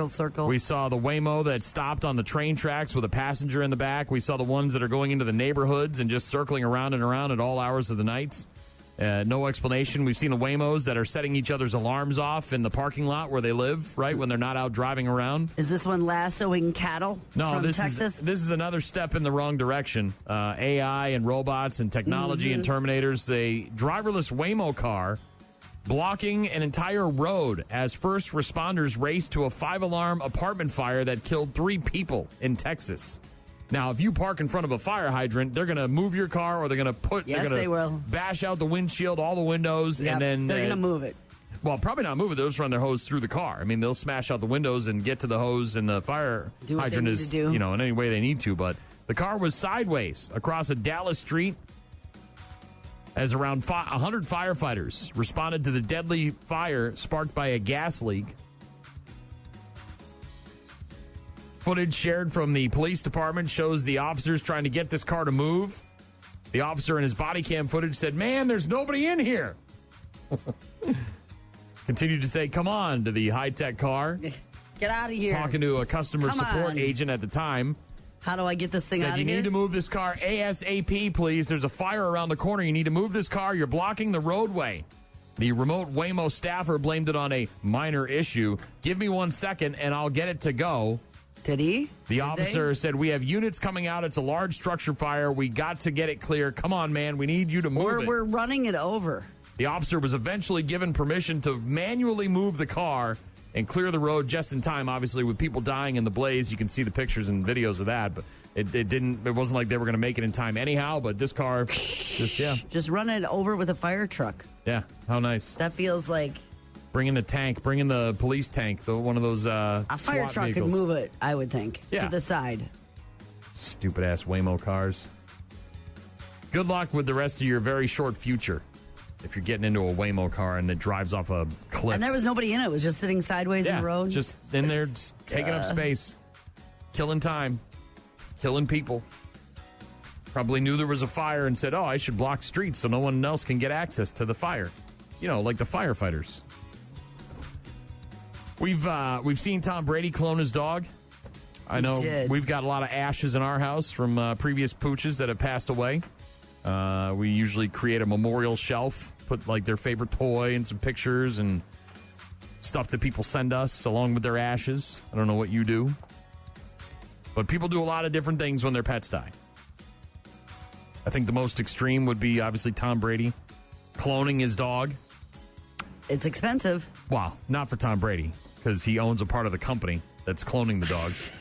Circle. We saw the Waymo that stopped on the train tracks with a passenger in the back. We saw the ones that are going into the neighborhoods and just circling around and around at all hours of the night. No explanation. We've seen the Waymos that are setting each other's alarms off in the parking lot where they live, right, when they're not out driving around. Is this one lassoing cattle from Texas? This is another step in the wrong direction. AI and robots and technology and Terminators. A driverless Waymo car blocking an entire road as first responders race to a 5-alarm apartment fire that killed 3 people in Texas. Now, if you park in front of a fire hydrant, they're going to move your car, or they're going to bash out the windshield, all the windows, and then they're going to move it. Well, probably not move it. They'll just run their hose through the car. I mean, they'll smash out the windows and get to the hose, and the fire hydrant is, in any way they need to. But the car was sideways across a Dallas street as around 100 firefighters responded to the deadly fire sparked by a gas leak. Footage shared from the police department shows the officers trying to get this car to move. The officer in his body cam footage said, "Man, there's nobody in here." Continued to say, "Come on," to the high-tech car. Get out of here. Talking to a customer support agent at the time. How do I get this thing out of here? You need to move this car ASAP, please. There's a fire around the corner. You need to move this car. You're blocking the roadway. The remote Waymo staffer blamed it on a minor issue. "Give me 1 second and I'll get it to go." Did he? The officer said, "We have units coming out. It's a large structure fire. We got to get it clear. Come on, man. We need you to move it." We're running it over. The officer was eventually given permission to manually move the car and clear the road just in time. Obviously, with people dying in the blaze, you can see the pictures and videos of that. But it wasn't like they were going to make it in time anyhow. But this car, just run it over with a fire truck. Yeah, how nice. That feels like Bring in the tank. Bring in the police tank. One of those a fire truck vehicles. could move it, I would think, to the side. Stupid-ass Waymo cars. Good luck with the rest of your very short future if you're getting into a Waymo car and it drives off a cliff. And there was nobody in it. It was just sitting sideways in the road. Just in there, just taking up space, killing time, killing people. Probably knew there was a fire and said, I should block streets so no one else can get access to the fire. You know, like the firefighters. We've seen Tom Brady clone his dog. I know we've got a lot of ashes in our house from previous pooches that have passed away. We usually create a memorial shelf, put like their favorite toy and some pictures and stuff that people send us along with their ashes. I don't know what you do. But people do a lot of different things when their pets die. I think the most extreme would be obviously Tom Brady cloning his dog. It's expensive. Well, not for Tom Brady because he owns a part of the company that's cloning the dogs.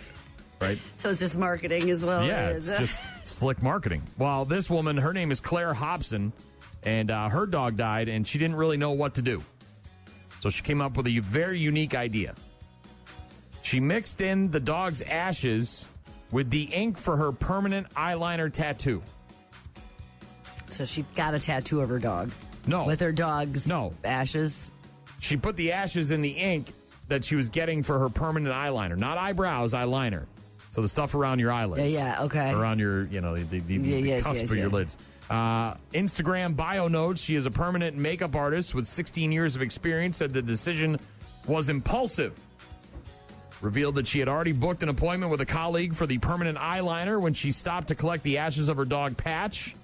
Right? So it's just marketing as well. Yeah, it's just slick marketing. Well, this woman, her name is Claire Hobson, and her dog died, and she didn't really know what to do. So she came up with a very unique idea. She mixed in the dog's ashes with the ink for her permanent eyeliner tattoo. So she got a tattoo of her dog. No. With her dog's ashes? She put the ashes in the ink that she was getting for her permanent eyeliner. Not eyebrows, eyeliner. So the stuff around your eyelids. Yeah, okay. Around your, the cusp of your lids. Instagram bio notes, she is a permanent makeup artist with 16 years of experience, said the decision was impulsive. Revealed that she had already booked an appointment with a colleague for the permanent eyeliner when she stopped to collect the ashes of her dog, Patch.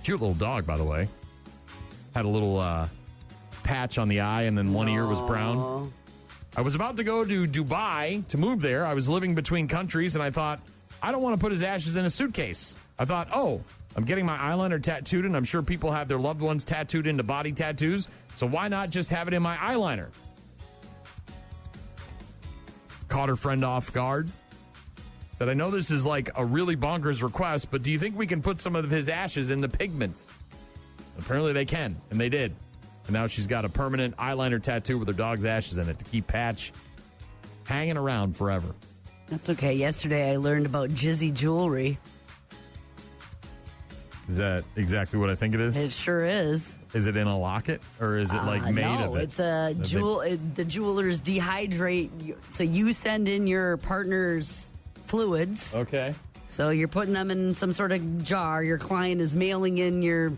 Cute little dog, by the way. Had a little patch on the eye, and then one ear was brown. I was about to go to Dubai to move there. I was living between countries, and I thought, I don't want to put his ashes in a suitcase. I thought, I'm getting my eyeliner tattooed, and I'm sure people have their loved ones tattooed into body tattoos, so why not just have it in my eyeliner? Caught her friend off guard. Said, I know this is like a really bonkers request, but do you think we can put some of his ashes in the pigment? Apparently they can, and they did. And now she's got a permanent eyeliner tattoo with her dog's ashes in it to keep Patch hanging around forever. That's okay. Yesterday I learned about Jizzy jewelry. Is that exactly what I think it is? It sure is. Is it in a locket, or is it like made of it? No, it's a the jewelers dehydrate. So you send in your partner's fluids. Okay. So you're putting them in some sort of jar. Your client is mailing in your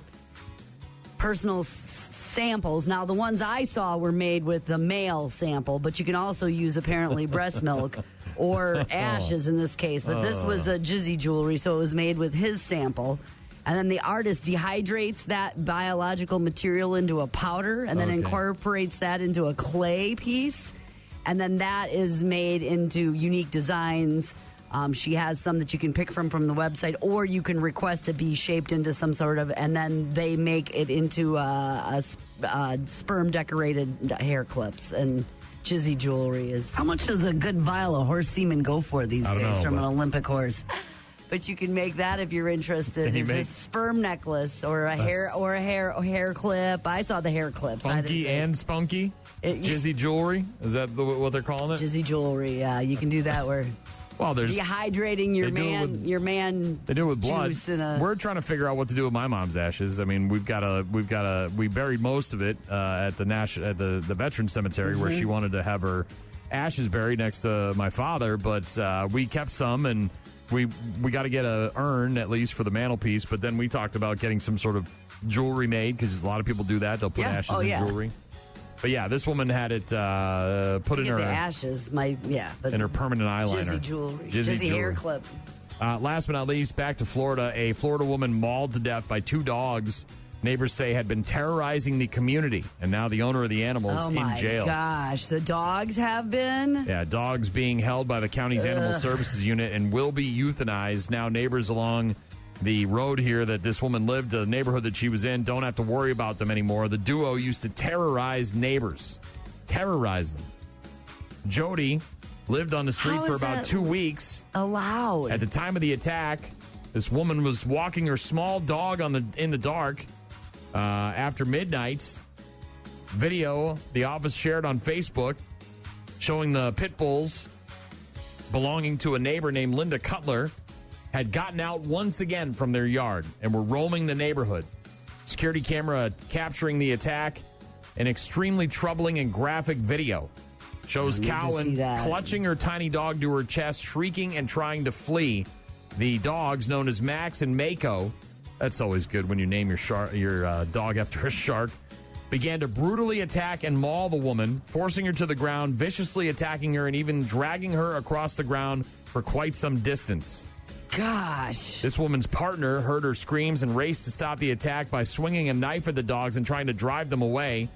personal samples. Now, the ones I saw were made with the male sample, but you can also use apparently breast milk or ashes in this case. But this was a Jizzy jewelry, so it was made with his sample. And then the artist dehydrates that biological material into a powder and then incorporates that into a clay piece. And then that is made into unique designs. She has some that you can pick from the website, or you can request to be shaped into some sort of, and then they make it into a sperm decorated hair clips. And Jizzy jewelry is. How much does a good vial of horse semen go for these days from an Olympic horse? But you can make that if you're interested. It's a sperm necklace or a hair clip. I saw the hair clips. Funky and spunky. Jizzy jewelry. Is that what they're calling it? Jizzy jewelry. Yeah, you can do that where. Well, there's dehydrating your man. They do it with blood. Juice We're trying to figure out what to do with my mom's ashes. I mean, we buried most of it at the Veterans Cemetery where she wanted to have her ashes buried next to my father, but we kept some, and we got to get a urn at least for the mantelpiece. But then we talked about getting some sort of jewelry made because a lot of people do that. They'll put ashes in jewelry. But yeah, this woman had it put in her ashes. In her permanent eyeliner. Jizzy jewelry. Jizzy hair clip. Last but not least, back to Florida. A Florida woman mauled to death by 2 dogs. Neighbors say had been terrorizing the community, and now the owner of the animal is in jail. Oh my gosh, the dogs have been? Yeah, dogs being held by the county's Animal Services Unit and will be euthanized. Now neighbors along the road here that this woman lived, the neighborhood that she was in, don't have to worry about them anymore. The duo used to terrorize neighbors. Terrorize them. Jody lived on the street for about 2 weeks. Allowed. At the time of the attack, this woman was walking her small dog in the dark after midnight Video the office shared on Facebook showing the pit bulls belonging to a neighbor named Linda Cutler had gotten out once again from their yard and were roaming the neighborhood. Security camera capturing the attack. An extremely troubling and graphic video shows Cowan clutching her tiny dog to her chest, shrieking and trying to flee. The dogs, known as Max and Mako, that's always good when you name your dog after a shark, began to brutally attack and maul the woman, forcing her to the ground, viciously attacking her, and even dragging her across the ground for quite some distance. Gosh. This woman's partner heard her screams and raced to stop the attack by swinging a knife at the dogs and trying to drive them away.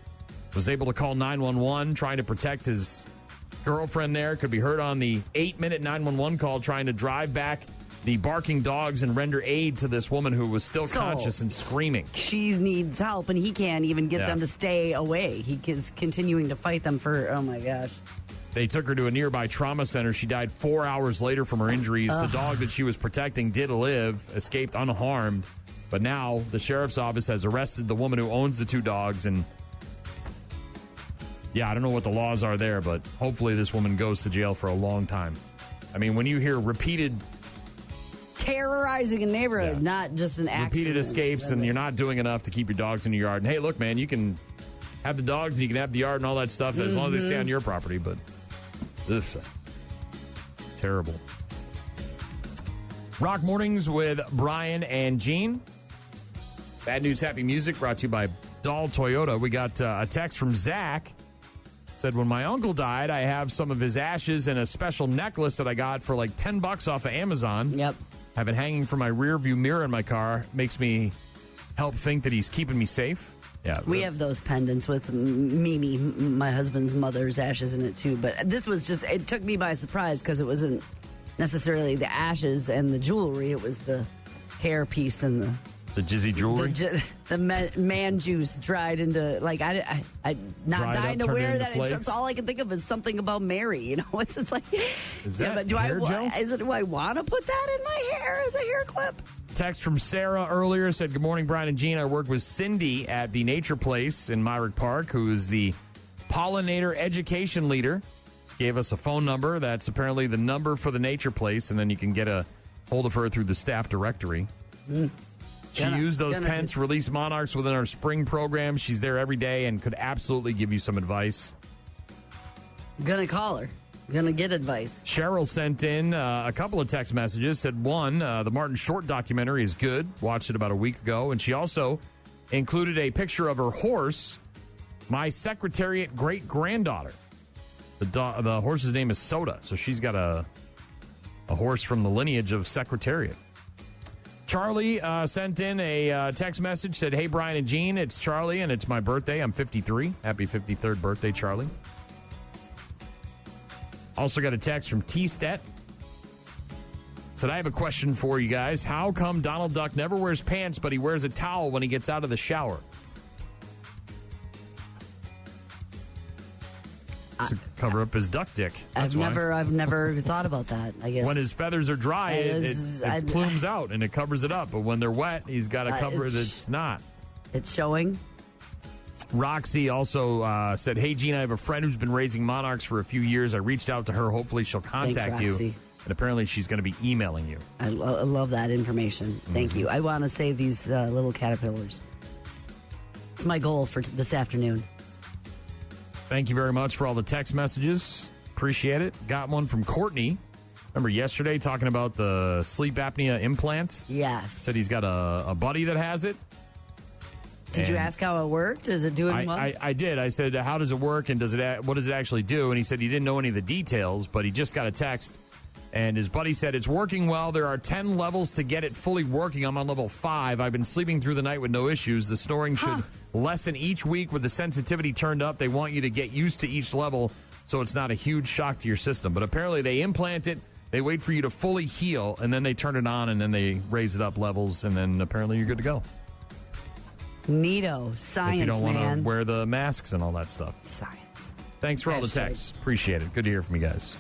Was able to call 911, trying to protect his girlfriend there. Could be heard on the 8-minute 911 call trying to drive back the barking dogs and render aid to this woman who was still conscious and screaming. She needs help, and he can't even get them to stay away. He is continuing to fight them for, oh my gosh. They took her to a nearby trauma center. She died 4 hours later from her injuries. The dog that she was protecting did live, escaped unharmed. But now the sheriff's office has arrested the woman who owns the two dogs. And yeah, I don't know what the laws are there, but hopefully this woman goes to jail for a long time. I mean, when you hear repeated terrorizing a neighborhood, not just an accident. Repeated escapes, and you're not doing enough to keep your dogs in your yard. And hey, look, man, you can have the dogs and you can have the yard and all that stuff as long as they stay on your property. But this terrible. Rock Mornings with Brian and Gene. Bad News, Happy Music brought to you by Dahl Toyota. We got a text from Zach. Said, when my uncle died, I have some of his ashes and a special necklace that I got for like $10 off of Amazon. Yep. Have it hanging from my rear view mirror in my car. Makes me help think that he's keeping me safe. Yeah, we have those pendants with Mimi, my husband's mother's ashes in it too. But this was just, it took me by surprise because it wasn't necessarily the ashes and the jewelry. It was the hair piece and the jizzy jewelry. The man juice dried into, like, I not dying to wear that. It's all I can think of is something about Mary. You know, it's like, is that do hair gel? Do I want to put that in my hair as a hair clip? Text from Sarah earlier said, good morning, Brian and Gene. I work with Cindy at the Nature Place in Myrick Park, who is the pollinator education leader. Gave us a phone number. That's apparently the number for the Nature Place, and then you can get a hold of her through the staff directory. She used those tents, release monarchs within our spring program. She's there every day and could absolutely give you some advice. Gonna call her. Gonna get advice. Cheryl sent in a couple of text messages. Said, one, the Martin Short documentary is good. Watched it about a week ago. And she also included a picture of her horse, my Secretariat great-granddaughter. The horse's name is Soda. So she's got a horse from the lineage of Secretariat. Charlie sent in a text message, said, hey, Brian and Gene, it's Charlie, and it's my birthday. I'm 53. Happy 53rd birthday, Charlie. Also got a text from T-Stet. Said, I have a question for you guys. How come Donald Duck never wears pants, but he wears a towel when he gets out of the shower? To cover up his duck dick. I've never thought about that, I guess. When his feathers are dry, it plumes out and it covers it up. But when they're wet, he's got to cover it. It's not. It's showing. Roxy also said, hey, Gene, I have a friend who's been raising monarchs for a few years. I reached out to her. Hopefully she'll contact you. And apparently she's going to be emailing you. I love that information. Thank you. I want to save these little caterpillars. It's my goal for this afternoon. Thank you very much for all the text messages. Appreciate it. Got one from Courtney. Remember yesterday talking about the sleep apnea implant? Yes. Said he's got a buddy that has it. Did you ask how it worked? Is it doing well? I did. I said, how does it work and what does it actually do? And he said he didn't know any of the details, but he just got a text. And his buddy said, it's working well. There are 10 levels to get it fully working. I'm on level 5. I've been sleeping through the night with no issues. The snoring should lessen each week with the sensitivity turned up. They want you to get used to each level so it's not a huge shock to your system. But apparently they implant it, they wait for you to fully heal, and then they turn it on, and then they raise it up levels, and then apparently you're good to go. Neato. Science, if you don't want man. to wear the masks and all that stuff. Science. Thanks for all the texts. Appreciate it. Good to hear from you guys.